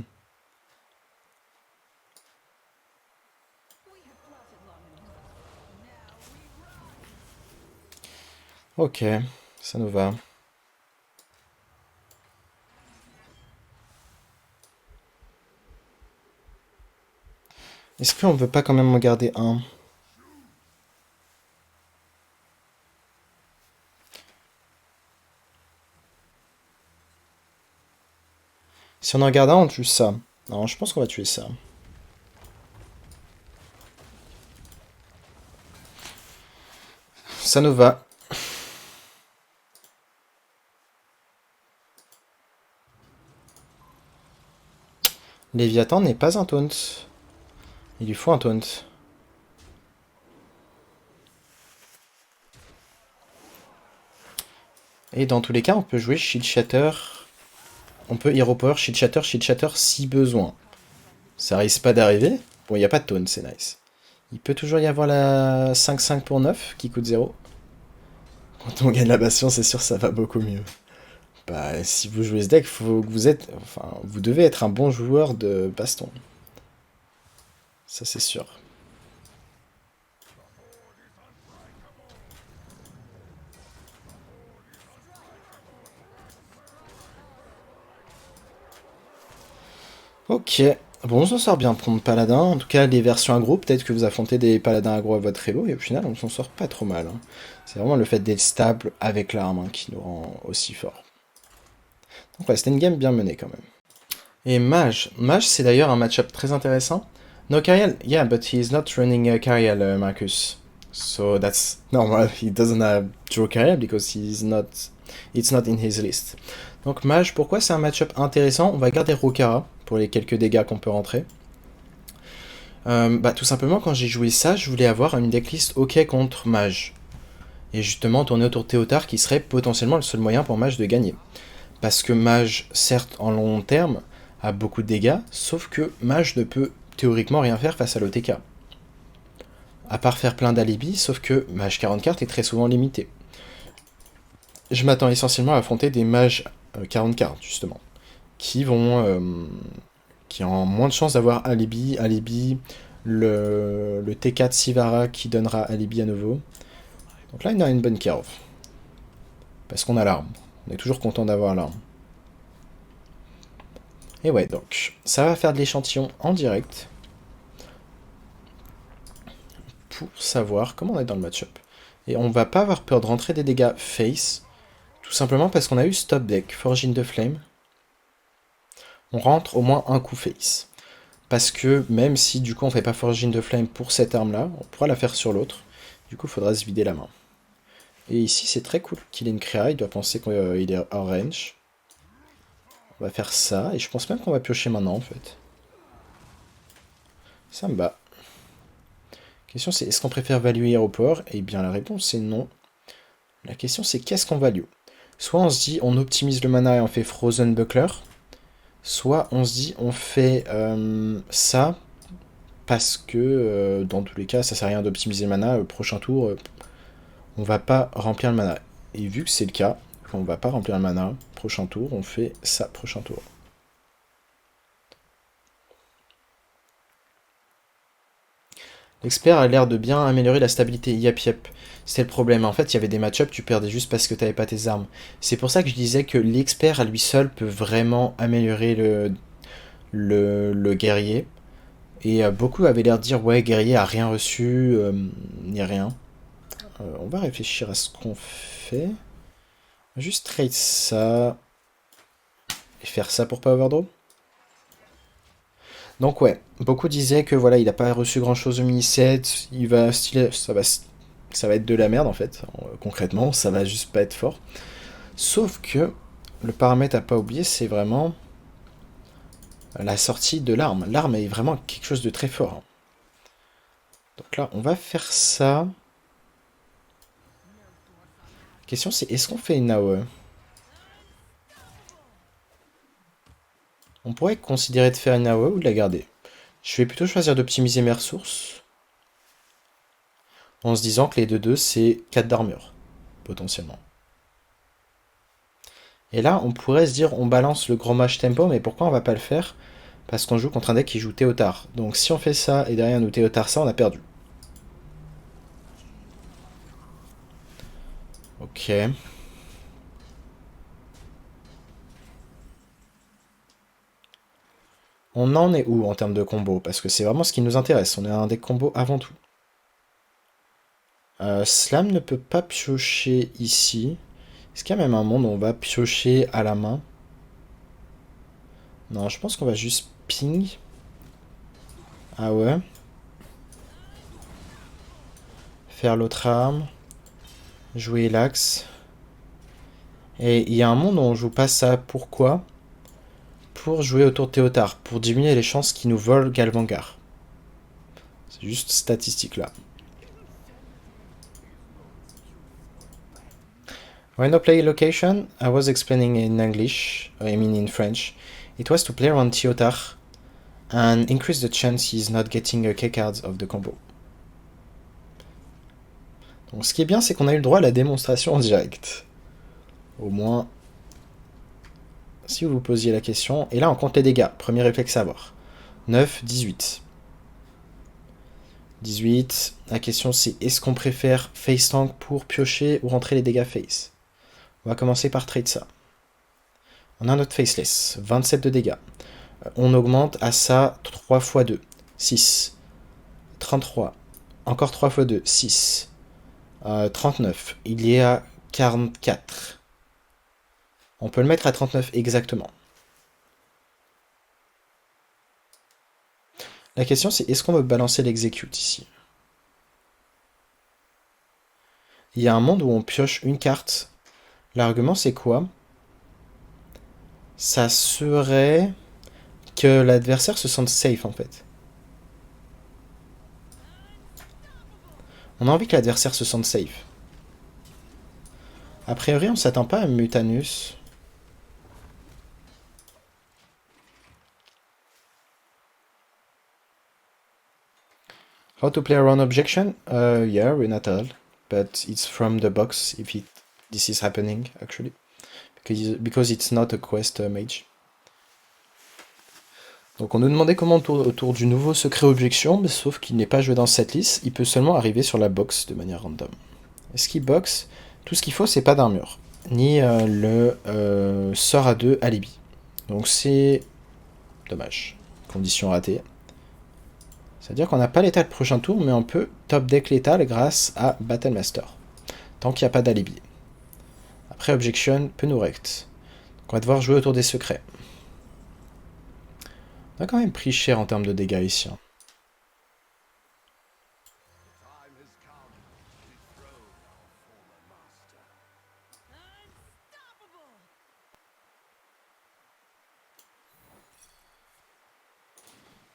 Ok, ça nous va. Est-ce qu'on veut pas quand même en garder un? Si on en garde un, on tue ça. Non, je pense qu'on va tuer ça. Ça nous va. Léviathan n'est pas un taunt. Il lui faut un taunt. Et dans tous les cas, on peut jouer Shield Shatter. On peut Hero Power, Shield Shatter si besoin. Ça risque pas d'arriver. Bon, il n'y a pas de taunt, c'est nice. Il peut toujours y avoir la 5-5 pour 9 qui coûte 0. Quand on gagne la bastion, c'est sûr ça va beaucoup mieux. Bah, si vous jouez ce deck, faut que vous êtes, enfin, vous devez être un bon joueur de baston. Ça, c'est sûr. Ok. Bon, on s'en sort bien prendre paladin. En tout cas, les versions aggro, peut-être que vous affrontez des paladins aggro à votre elo, et au final, on s'en sort pas trop mal. Hein. C'est vraiment le fait d'être stable avec l'arme hein, qui nous rend aussi fort. Donc ouais, c'était une game bien menée quand même. Et Mage. Mage, c'est d'ailleurs un match-up très intéressant. No Cariel? Yeah, but he is not running Cariel, Marcus. So that's normal. He doesn't have draw carrier because it's not in his list. Donc mage, pourquoi c'est un match-up intéressant? On va garder Rokara pour les quelques dégâts qu'on peut rentrer. Tout simplement, quand j'ai joué ça, je voulais avoir une decklist ok contre mage. Et justement, tourner autour de Théotard qui serait potentiellement le seul moyen pour mage de gagner. Parce que mage, certes, en long terme, a beaucoup de dégâts, sauf que mage ne peut théoriquement rien faire face à l'OTK. À part faire plein d'alibis, sauf que mage 40 cartes est très souvent limité. Je m'attends essentiellement à affronter des mages 40 cartes, justement, qui ont moins de chances d'avoir alibi, le T4 Sivara qui donnera alibi à nouveau. Donc là, il a une bonne curve. Parce qu'on a l'arme. On est toujours content d'avoir l'arme. Et ouais, donc, ça va faire de l'échantillon en direct. Pour savoir comment on est dans le match-up. Et on va pas avoir peur de rentrer des dégâts face. Tout simplement parce qu'on a eu stop deck, Forge in the Flame. On rentre au moins un coup face. Parce que même si du coup on fait pas Forge in the Flame pour cette arme-là, on pourra la faire sur l'autre. Du coup, il faudra se vider la main. Et ici, c'est très cool qu'il ait une créa, il doit penser qu'il est hors range. On va faire ça, et je pense même qu'on va piocher maintenant, en fait. Ça me bat. Question c'est, est-ce qu'on préfère value aéroport? Eh bien, la réponse c'est non. La question c'est, qu'est-ce qu'on value? Soit on se dit, on optimise le mana et on fait Frozen Buckler. Soit on se dit, on fait ça, parce que, dans tous les cas, ça sert à rien d'optimiser le mana. Prochain tour, on va pas remplir le mana. Et vu que c'est le cas, on va pas remplir le mana, prochain tour, on fait ça, prochain tour. L'expert a l'air de bien améliorer la stabilité. Yep. C'était le problème. En fait, il y avait des match-ups, tu perdais juste parce que t'avais pas tes armes. C'est pour ça que je disais que l'expert à lui seul peut vraiment améliorer le guerrier. Et beaucoup avaient l'air de dire, ouais, guerrier a rien reçu, ni rien. On va réfléchir à ce qu'on fait. On va juste trade ça. Et faire ça pour pas overdraw. Donc ouais, beaucoup disaient que voilà, il a pas reçu grand chose au mini-set, ça va être de la merde en fait, concrètement, ça va juste pas être fort. Sauf que le paramètre à pas oublier, c'est vraiment la sortie de l'arme. L'arme est vraiment quelque chose de très fort, hein. Donc là, on va faire ça. La question c'est, est-ce qu'on fait une AOE? On pourrait considérer de faire une AOE ou de la garder. Je vais plutôt choisir d'optimiser mes ressources. En se disant que les 2-2, c'est 4 d'armure, potentiellement. Et là, on pourrait se dire, on balance le gros match tempo, mais pourquoi on va pas le faire? Parce qu'on joue contre un deck qui joue Théotard. Donc si on fait ça, et derrière nous Théotard ça, on a perdu. Ok. On en est où en termes de combo? Parce que c'est vraiment ce qui nous intéresse, on est un deck combo avant tout. Slam ne peut pas piocher ici. Est-ce qu'il y a même un monde où on va piocher à la main? Non, je pense qu'on va juste ping. Ah ouais. Faire l'autre arme. Jouer l'axe. Et il y a un monde où on joue pas ça. Pourquoi? Pour jouer autour de Théotard. Pour diminuer les chances qu'il nous vole Galvangar. C'est juste statistique là. When I play location, I was explaining in English, I mean in French. It was to play around Théotard and increase the chance he's not getting a K-cards of the combo. Donc ce qui est bien, c'est qu'on a eu le droit à la démonstration en direct. Au moins, si vous vous posiez la question. Et là, on compte les dégâts. Premier réflexe à avoir. 9, 18. 18. La question, c'est est-ce qu'on préfère face tank pour piocher ou rentrer les dégâts face? On va commencer par trade ça. On a notre faceless. 27 de dégâts. On augmente à ça 3 x 2. 6. 33. Encore 3 x 2. 6. 39. Il est à 44. On peut le mettre à 39 exactement. La question c'est, est-ce qu'on veut balancer l'execute ici? Il y a un monde où on pioche une carte. L'argument, c'est quoi? Ça serait que l'adversaire se sente safe, en fait. On a envie que l'adversaire se sente safe. A priori, on s'attend pas à Mutanus. How to play around objection? Yeah, Renatal. But it's from the box if this is happening, actually. Because it's not a quest mage. Donc on nous demandait comment autour du nouveau secret objection, mais sauf qu'il n'est pas joué dans cette liste, il peut seulement arriver sur la box de manière random. Est-ce qu'il box? Tout ce qu'il faut, c'est pas d'armure, ni le sort à 2 alibi. Donc c'est dommage. Condition ratée. C'est-à-dire qu'on n'a pas l'état le prochain tour, mais on peut top deck létal grâce à Battlemaster. Tant qu'il n'y a pas d'alibi. Après, Objection peut nous rect. Donc on va devoir jouer autour des secrets. On a quand même pris cher en termes de dégâts ici.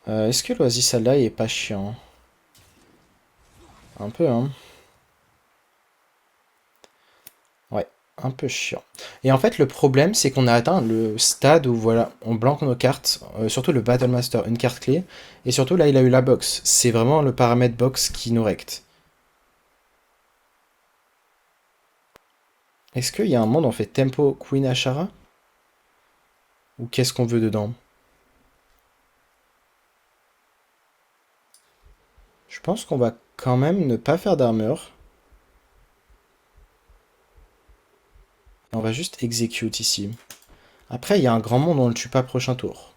Est-ce que l'Oasis Ally est pas chiant? Un peu, hein. Ouais, un peu chiant. Et en fait, le problème, c'est qu'on a atteint le stade où, voilà, on blanque nos cartes, surtout le Battlemaster, une carte clé, et surtout, là, il a eu la box. C'est vraiment le paramètre box qui nous recte. Est-ce qu'il y a un monde où on fait Tempo Queen Ashara? Ou qu'est-ce qu'on veut dedans? Je pense qu'on va quand même ne pas faire d'armure. On va juste execute ici. Après, il y a un grand monde où on le tue pas prochain tour.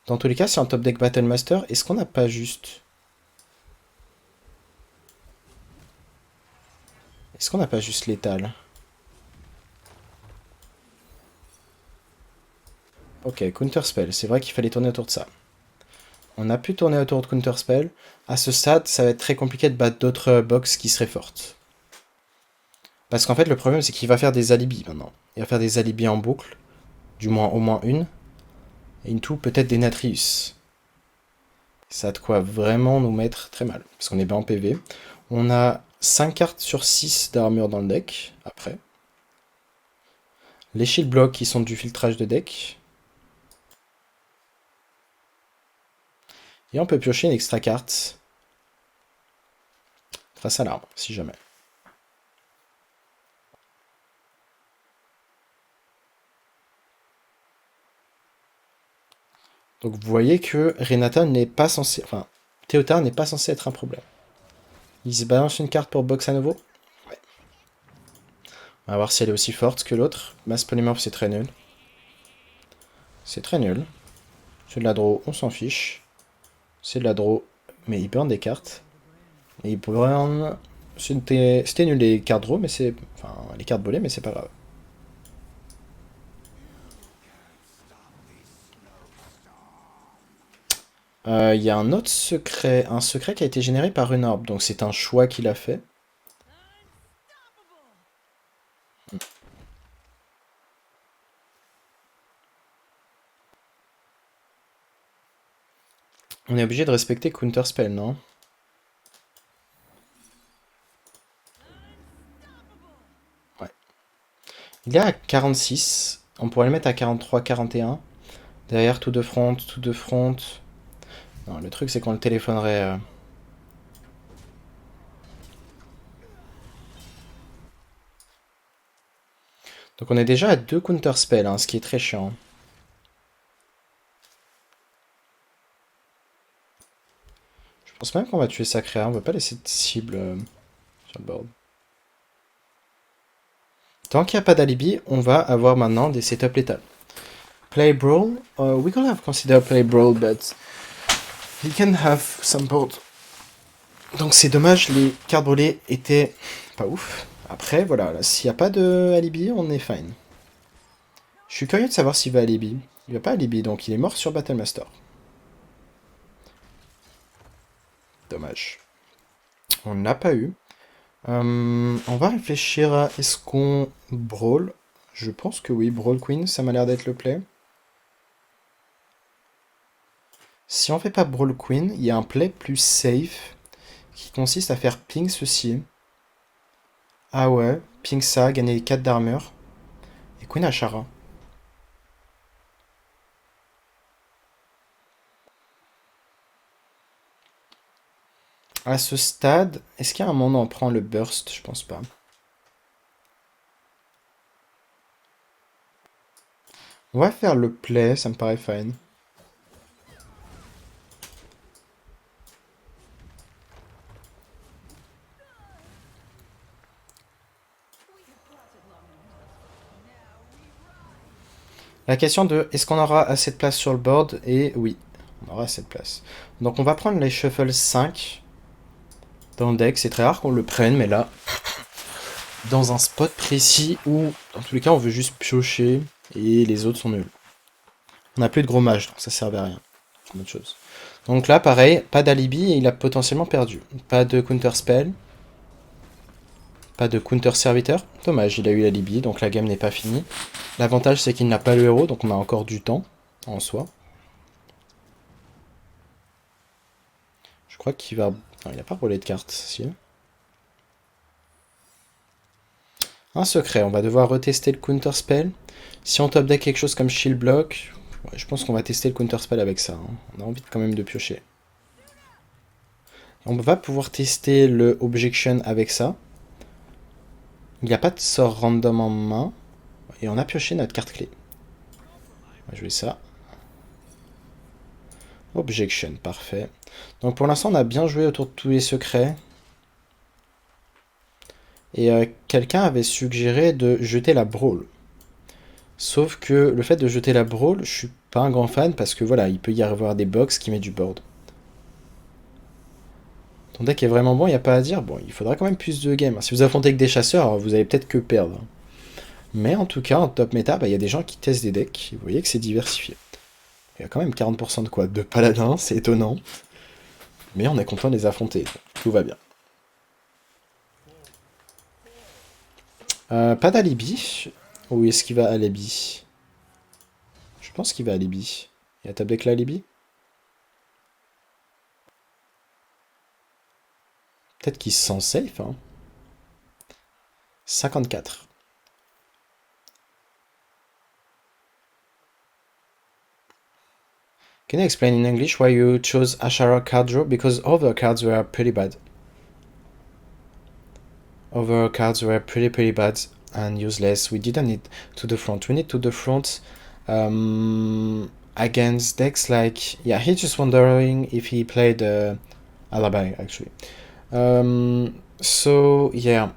Dans tous les cas, c'est un top deck Battlemaster. Est-ce qu'on n'a pas juste... Est-ce qu'on n'a pas juste létal? Ok, Counterspell. C'est vrai qu'il fallait tourner autour de ça. On a pu tourner autour de Counterspell. À ce stade, ça va être très compliqué de battre d'autres box qui seraient fortes. Parce qu'en fait, le problème, c'est qu'il va faire des alibis maintenant. Il va faire des alibis en boucle. Du moins, au moins une. Et into peut-être des Natrius. Ça a de quoi vraiment nous mettre très mal. Parce qu'on est bien en PV. On a 5 cartes sur 6 d'armure dans le deck. Après. Les shield blocks qui sont du filtrage de deck. Et on peut piocher une extra carte. Face à l'arbre, si jamais. Donc vous voyez que Renata n'est pas censé... Enfin, Théotard n'est pas censé être un problème. Il se balance une carte pour box à nouveau. Ouais. On va voir si elle est aussi forte que l'autre. Mass Polymorph, c'est très nul. C'est très nul. C'est de la draw, on s'en fiche. C'est de la draw, mais il burn des cartes. Et il burn... C'était nul les cartes draw, mais c'est... Enfin, les cartes volées, mais c'est pas grave. Il y a un autre secret, un secret qui a été généré par une orbe, donc c'est un choix qu'il a fait. On est obligé de respecter Counterspell, non? Ouais. Il est à 46, on pourrait le mettre à 43, 41. Derrière, tout de front, tout de front. Non, le truc c'est qu'on le téléphonerait... Donc on est déjà à 2 Counterspell, hein, ce qui est très chiant. Je pense même qu'on va tuer Sacréa, on va pas laisser de cible sur le board. Tant qu'il n'y a pas d'alibi, on va avoir maintenant des setups létales. Play Brawl, we can have consider Play Brawl, but he can have some board. Donc c'est dommage, les cartes brûlées étaient pas ouf. Après, voilà, s'il n'y a pas de alibi, on est fine. Je suis curieux de savoir s'il va alibi. Il va pas alibi, donc il est mort sur Battlemaster. Dommage. On ne l'a pas eu. On va réfléchir à est-ce qu'on brawl? Je pense que oui, brawl queen, ça m'a l'air d'être le play. Si on fait pas brawl queen, il y a un play plus safe qui consiste à faire ping ceci. Ah ouais, ping ça, gagner 4 d'armure. Et queen Ashara. À ce stade, est-ce qu'il y a un moment où on prend le burst? Je pense pas. On va faire le play, ça me paraît fine. La question de est-ce qu'on aura assez de place sur le board? Et oui, on aura assez de place. Donc on va prendre les shuffle 5 dans le deck. C'est très rare qu'on le prenne, mais là, dans un spot précis où, dans tous les cas, on veut juste piocher et les autres sont nuls. On n'a plus de gros mages, donc ça servait à rien. C'est une autre chose. Donc là, pareil, pas d'alibi et il a potentiellement perdu. Pas de counter spell. Pas de counter serviteur. Dommage, il a eu l'alibi, donc la game n'est pas finie. L'avantage, c'est qu'il n'a pas le héros, donc on a encore du temps en soi. Je crois qu'il va... Non, il n'a pas roulé de carte, si. Un secret, on va devoir retester le counter spell. Si on top deck quelque chose comme shield block, ouais, je pense qu'on va tester le counter spell avec ça. Hein. On a envie quand même de piocher. On va pouvoir tester le objection avec ça. Il n'y a pas de sort random en main. Et on a pioché notre carte clé. On va jouer ça. Objection, parfait. Donc pour l'instant, on a bien joué autour de tous les secrets. Et quelqu'un avait suggéré de jeter la brawl. Sauf que le fait de jeter la brawl, je suis pas un grand fan parce que voilà, il peut y avoir des box qui mettent du board. Ton deck est vraiment bon, il n'y a pas à dire. Bon, il faudra quand même plus de games. Si vous affrontez avec des chasseurs, vous allez peut-être que perdre. Mais en tout cas, en top méta, il y a des gens qui testent des decks. Vous voyez que c'est diversifié. Il y a quand même 40% de quoi? De paladins, c'est étonnant. Mais on est content de les affronter. Tout va bien. Pas d'alibi. Ou est-ce qu'il va à alibi? Je pense qu'il va à alibi. Il y a top deck là alibi? Peut-être qu'il se sent safe, hein. 54. Can you explain in English why you chose Ashara card draw? Because other cards were pretty bad. Other cards were pretty bad and useless. We didn't need to the front. We need to the front against decks like... Yeah, he's just wondering if he played Alibi, actually. So, yeah.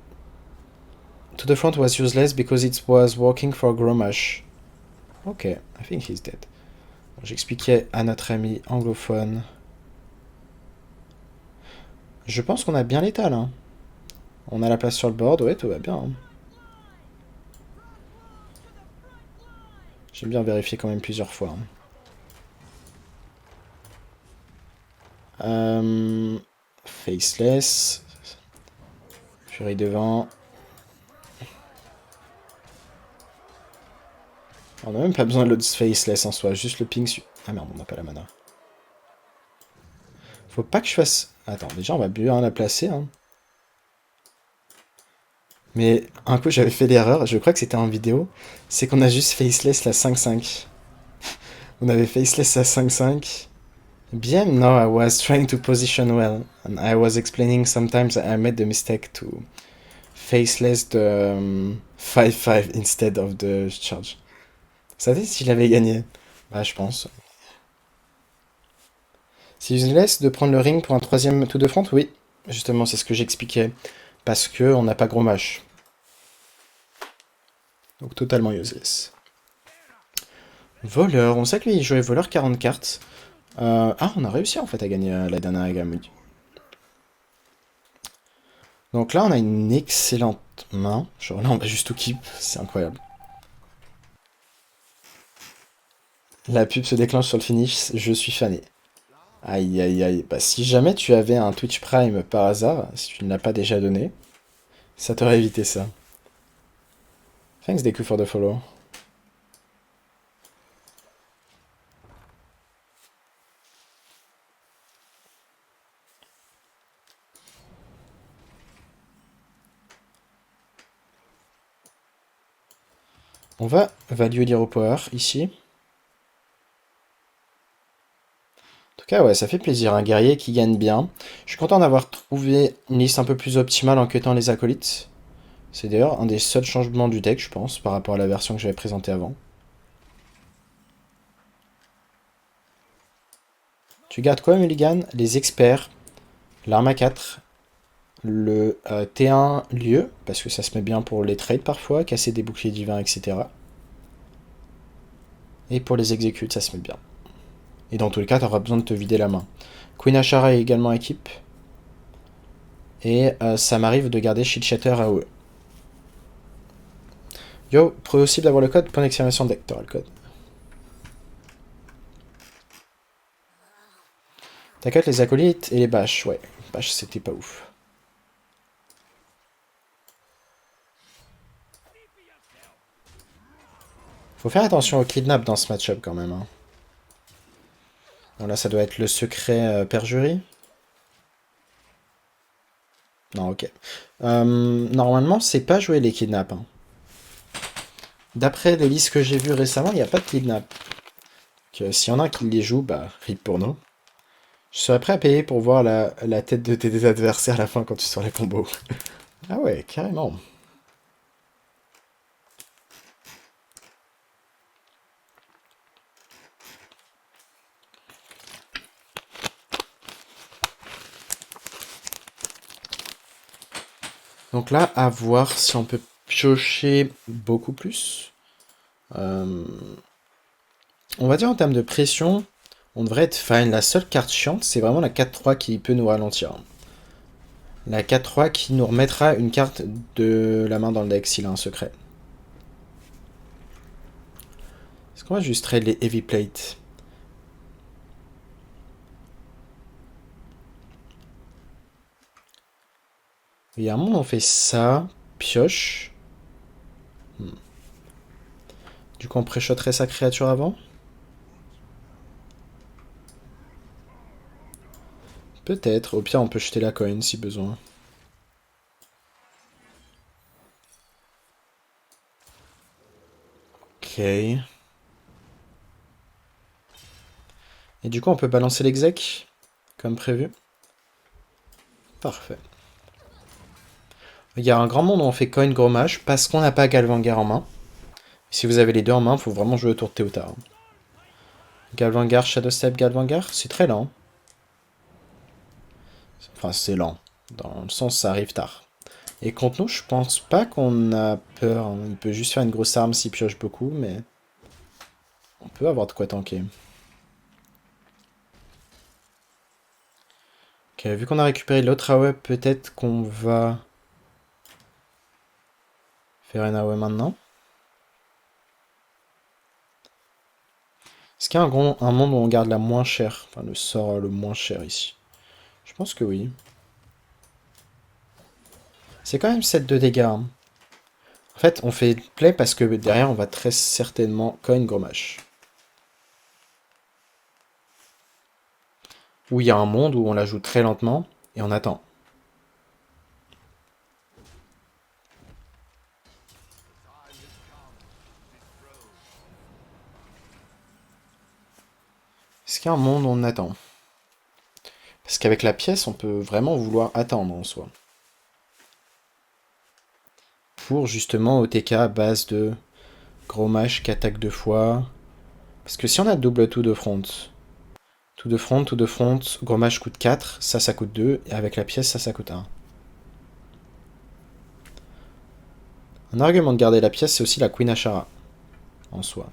To the front was useless because it was working for Gromash. Ok, I think he's dead. J'expliquais à notre ami anglophone. Je pense qu'on a bien l'état là. On a la place sur le board, ouais, tout va bien. Hein. J'aime bien vérifier quand même plusieurs fois. Hein. Faceless. Fury devant. On n'a même pas besoin de l'autre Faceless en soi, juste le ping. Ah merde, on n'a pas la mana. Faut pas que je fasse... Attends, déjà on va bien la placer. Hein. Mais un coup j'avais fait l'erreur, je crois que c'était en vidéo, c'est qu'on a juste Faceless la 5-5. On avait Faceless la 5-5. Bien, no, I was trying to position well. And I was explaining sometimes I made the mistake to Faceless the 5-5 instead of the charge. Ça dit si j'avais gagné? Bah je pense. Si useless de prendre le ring pour un troisième tout de front, oui. Justement, c'est ce que j'expliquais. Parce que on n'a pas gros match. Donc totalement useless. Voleur, on sait que lui il jouait voleur 40 cartes. Ah, on a réussi en fait à gagner la dernière gamme, oui. Donc là, on a une excellente main. Genre là, on va juste tout keep, c'est incroyable. La pub se déclenche sur le finish, je suis fané. Aïe aïe aïe. Bah, si jamais tu avais un Twitch Prime par hasard, si tu ne l'as pas déjà donné, Ça t'aurait évité ça. Thanks Deku for the follow. On va value l'hero power ici. En tout cas, ouais, ça fait plaisir. Un guerrier qui gagne bien. Je suis content d'avoir trouvé une liste un peu plus optimale en cutant les acolytes. C'est d'ailleurs un des seuls changements du deck, je pense, par rapport à la version que j'avais présentée avant. Tu gardes quoi, Mulligan? Les experts, l'arme à 4, le T1 lieu, parce que ça se met bien pour les trades parfois, casser des boucliers divins, etc. Et pour les exécutes, ça se met bien. Et dans tous les cas, tu auras besoin de te vider la main. Queen Ashara est également équipe. Et ça m'arrive de garder Shield Shatter AOE. Yo, possible d'avoir le code, point d'exclamation deck, t'auras le code. T'inquiète les acolytes et les bâches, ouais. Bâches, c'était pas ouf. Faut faire attention au kidnap dans ce match-up quand même. Hein. Bon, là, ça doit être le secret perjury. Non, ok. Normalement, c'est pas jouer les kidnaps. Hein. D'après les listes que j'ai vues récemment, il n'y a pas de kidnap. S'il y en a qui les joue, bah, rip pour nous. Je serais prêt à payer pour voir la tête de tes adversaires à la fin quand tu sors les combos. Ah ouais, carrément. Donc là, à voir si on peut piocher beaucoup plus. On va dire en termes de pression, on devrait être fine. La seule carte chiante, c'est vraiment la 4-3 qui peut nous ralentir. La 4-3 qui nous remettra une carte de la main dans le deck s'il a un secret. Est-ce qu'on va juste trade les heavy plates? Il y a un moment on fait ça, pioche. Du coup on pré-shotterait sa créature avant? Peut-être, au pire on peut jeter la coin si besoin. Ok. Et du coup on peut balancer l'exec, comme prévu. Parfait. Il y a un grand monde où on fait coin gros mage, parce qu'on n'a pas Galvangar en main. Si vous avez les deux en main, il faut vraiment jouer autour de Théotard. Galvangar, Shadowstep, Galvangar, c'est très lent. Enfin, c'est lent. Dans le sens, ça arrive tard. Et contre nous, je pense pas qu'on a peur. Hein. Il peut juste faire une grosse arme s'il pioche beaucoup, mais... on peut avoir de quoi tanker. Ok, vu qu'on a récupéré l'autre AOE, peut-être qu'on va... faire une AOE maintenant. Est-ce qu'il y a un monde où on garde la moins chère? Enfin, le sort le moins cher ici. Je pense que oui. C'est quand même 7 de dégâts. Hein. En fait, on fait play parce que derrière, on va très certainement coin Grommash. Où il y a un monde où on la joue très lentement et on attend. Est-ce qu'il y a un monde où on attend? Parce qu'avec la pièce, on peut vraiment vouloir attendre en soi. Pour justement OTK à base de Grommash qui attaque 2 fois. Parce que si on a double tout de front, tout de front, Grommash coûte 4, ça coûte 2, et avec la pièce, ça coûte 1. Un argument de garder la pièce, c'est aussi la Queen Ashara, en soi.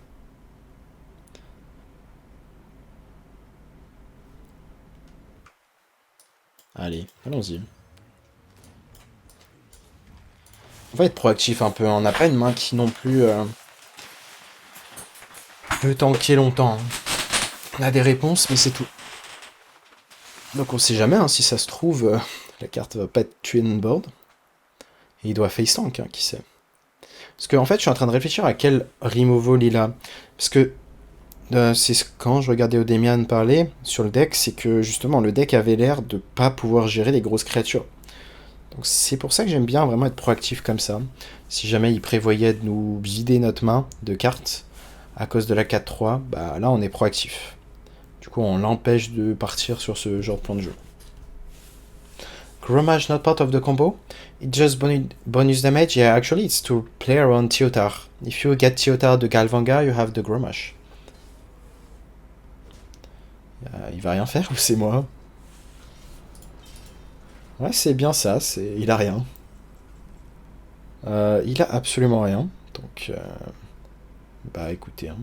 Allez, allons-y. On va être proactif un peu, hein. On n'a pas une main qui non plus peut tanker longtemps. Hein. On a des réponses, mais c'est tout. Donc on sait jamais, hein, si ça se trouve, la carte va pas être tuée on board. Et il doit face tank, hein, qui sait. Parce que en fait, je suis en train de réfléchir à quel removal il a. Parce que quand je regardais Odemian parler sur le deck, c'est que justement le deck avait l'air de pas pouvoir gérer les grosses créatures. Donc c'est pour ça que j'aime bien vraiment être proactif comme ça. Si jamais il prévoyait de nous vider notre main de cartes à cause de la 4-3, bah là on est proactif. Du coup on l'empêche de partir sur ce genre de plan de jeu. Gromage not part of the combo. It just bonus damage. Yeah, actually it's to play around Teotar. If you get Teotar de Galvanga, you have the Gromage. Il va rien faire ou c'est moi? Ouais, c'est bien ça, il a rien. Il a absolument rien. Donc, bah écoutez. Hein.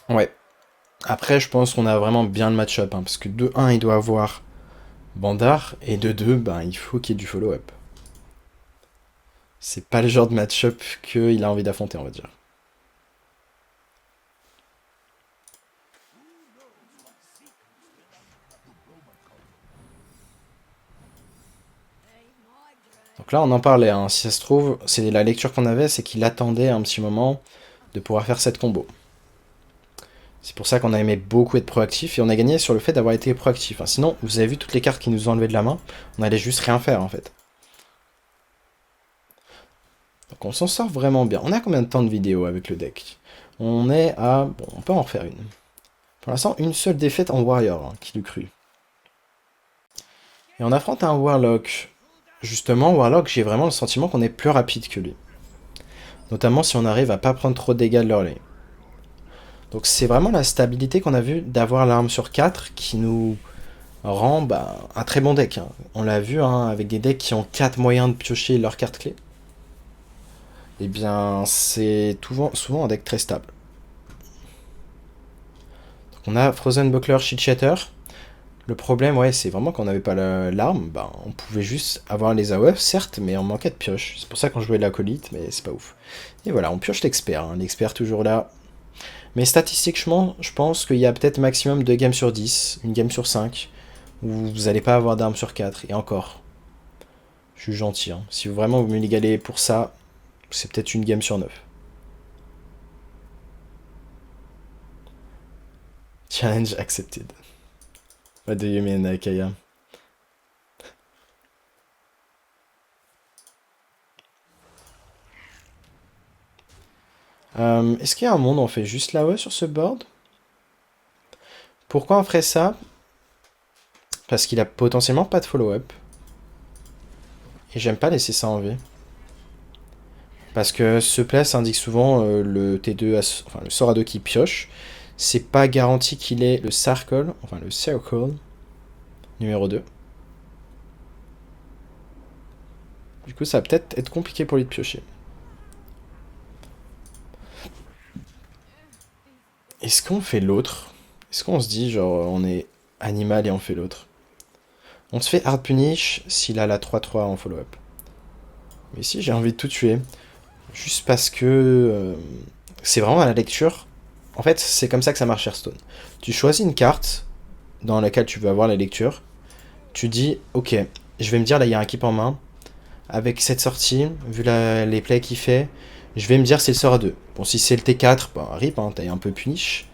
Ouais. Après, je pense qu'on a vraiment bien le match-up. Hein, parce que de 1, il doit avoir Bandar. Et de 2, ben, il faut qu'il y ait du follow-up. C'est pas le genre de match-up qu'il a envie d'affronter, on va dire. Donc là, on en parlait. Hein. Si ça se trouve, c'est la lecture qu'on avait, c'est qu'il attendait un petit moment de pouvoir faire cette combo. C'est pour ça qu'on a aimé beaucoup être proactif et on a gagné sur le fait d'avoir été proactif. Hein. Sinon, vous avez vu toutes les cartes qui nous ont enlevé de la main, on allait juste rien faire en fait. Donc on s'en sort vraiment bien. On a combien de temps de vidéo avec le deck? On est à... Bon, on peut en refaire une. Pour l'instant, une seule défaite en Warrior, hein, qui l'eût cru. Et on affronte un Warlock. Justement, Warlock, j'ai vraiment le sentiment qu'on est plus rapide que lui. Notamment si on arrive à pas prendre trop de dégâts de l'early. Donc c'est vraiment la stabilité qu'on a vu d'avoir l'arme sur 4 qui nous rend bah, un très bon deck. Hein. On l'a vu hein, avec des decks qui ont 4 moyens de piocher leurs cartes clés. Eh bien c'est souvent un deck très stable. Donc on a Frozen Buckler, Shield Shatter. Le problème, ouais, c'est vraiment qu'on n'avait pas l'arme, bah, on pouvait juste avoir les AOF, certes, mais on manquait de pioche. C'est pour ça qu'on jouait l'acolyte, mais c'est pas ouf. Et voilà, on pioche l'expert, hein, l'expert toujours là. Mais statistiquement, je pense qu'il y a peut-être maximum 2 games sur 10, une game sur 5, où vous n'allez pas avoir d'armes sur 4, et encore. Je suis gentil, hein. Si vraiment vous me l'égalez pour ça, c'est peut-être une game sur 9. Challenge accepted. What do you mean, Akaya? Est-ce qu'il y a un monde où on fait juste l'AOE sur ce board? Pourquoi on ferait ça? Parce qu'il a potentiellement pas de follow-up. Et j'aime pas laisser ça en vie. Parce que ce place indique souvent le T2, enfin le sort à 2 qui pioche. C'est pas garanti qu'il ait le circle, numéro 2. Du coup, ça va peut-être être compliqué pour lui de piocher. Est-ce qu'on fait l'autre? Est-ce qu'on se dit, genre, on est animal et on fait l'autre? On se fait hard punish s'il a la 3-3 en follow-up. Mais ici, j'ai envie de tout tuer. Juste parce que c'est vraiment à la lecture. En fait, c'est comme ça que ça marche Hearthstone. Tu choisis une carte dans laquelle tu veux avoir la lecture. Tu dis, ok, je vais me dire, là, il y a un keep en main. Avec cette sortie, vu les plays qu'il fait, je vais me dire c'est le sort à 2. Bon, si c'est le T4, bah, rip, hein, t'es un peu punish.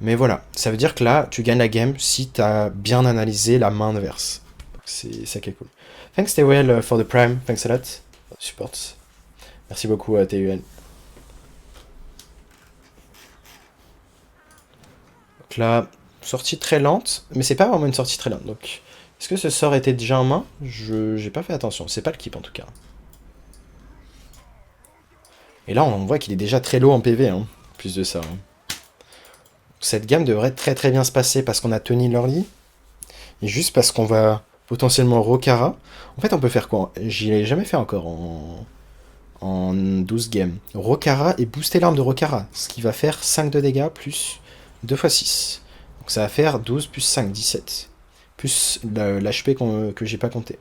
Mais voilà, ça veut dire que là, tu gagnes la game si t'as bien analysé la main adverse. C'est ça qui est cool. Thanks TWL for the prime, thanks a lot. Support. Merci beaucoup à TUL. Donc là, sortie très lente, mais c'est pas vraiment une sortie très lente. Donc, est-ce que ce sort était déjà en main? J'ai pas fait attention, c'est pas le keep en tout cas. Et là, on voit qu'il est déjà très low en PV, hein. Plus de ça. Hein. Cette gamme devrait très très bien se passer parce qu'on a tenu l'early. Et juste parce qu'on va potentiellement Rokara. En fait, on peut faire quoi? J'y ai jamais fait encore en 12 games. Rokara et booster l'arme de Rokara. Ce qui va faire 5 de dégâts plus 2 x 6. Donc ça va faire 12 plus 5, 17. Plus l'HP que j'ai pas compté.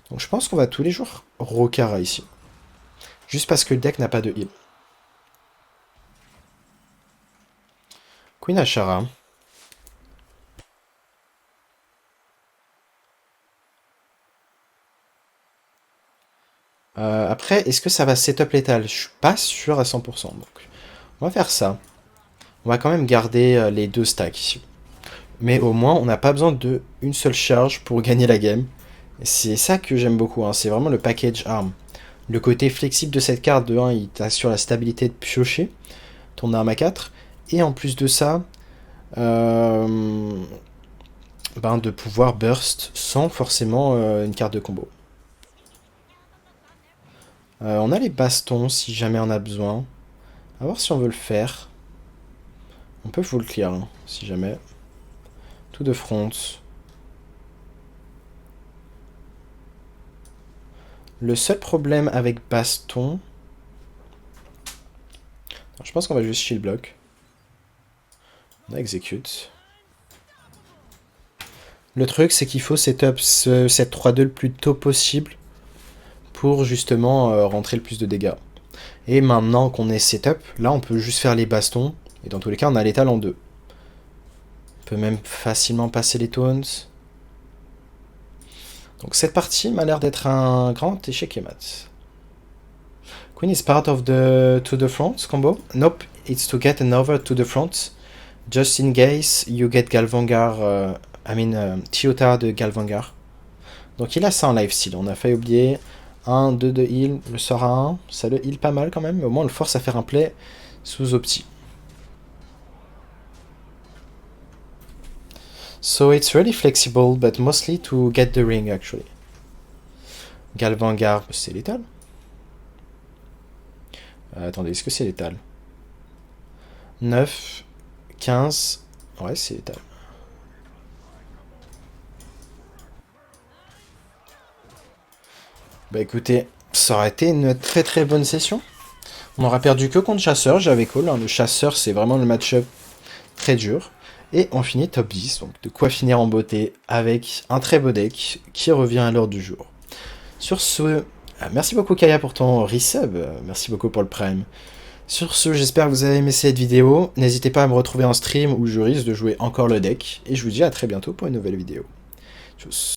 Donc je pense qu'on va tous les jours Rokara ici. Juste parce que le deck n'a pas de heal. Queen Ashara. Après, est-ce que ça va setup létal? Je suis pas sûr à 100%. Donc, on va faire ça. On va quand même garder les 2 stacks ici. Mais au moins, on n'a pas besoin de une seule charge pour gagner la game. C'est ça que j'aime beaucoup, hein. C'est vraiment le package arm. Le côté flexible de cette carte, de 1, il t'assure la stabilité de piocher ton arme à 4. Et en plus de ça, de pouvoir burst sans forcément une carte de combo. On a les bastons si jamais on a besoin. A voir si on veut le faire. On peut full clear, hein, si jamais. Tout de front. Le seul problème avec baston... Je pense qu'on va juste shield block. On a execute. Le truc, c'est qu'il faut setup cette 3-2 le plus tôt possible pour justement rentrer le plus de dégâts. Et maintenant qu'on est setup, là on peut juste faire les bastons. Et dans tous les cas, on a l'étal en 2. On peut même facilement passer les taunts. Donc cette partie m'a l'air d'être un grand échec et mat. Queen is part of the to the front combo. Nope, it's to get another to the front. Just in case you get Galvangar, Tiota de Galvangar. Donc il a ça en lifesteal, on a failli oublier. 1, 2 de heal, le sort à 1, ça le heal pas mal quand même, mais au moins on le force à faire un play sous opti. So it's really flexible, but mostly to get the ring actually. Galvangar, c'est létal. Attendez, est-ce que c'est létal? 9, 15, ouais c'est létal. Bah écoutez, ça aurait été une très très bonne session. On aura perdu que contre Chasseur, j'avais call. Hein. Le Chasseur, c'est vraiment le match-up très dur. Et on finit top 10, donc de quoi finir en beauté avec un très beau deck qui revient à l'ordre du jour. Sur ce, merci beaucoup Kaya pour ton resub, merci beaucoup pour le prime. Sur ce, j'espère que vous avez aimé cette vidéo. N'hésitez pas à me retrouver en stream où je risque de jouer encore le deck. Et je vous dis à très bientôt pour une nouvelle vidéo. Tchuss.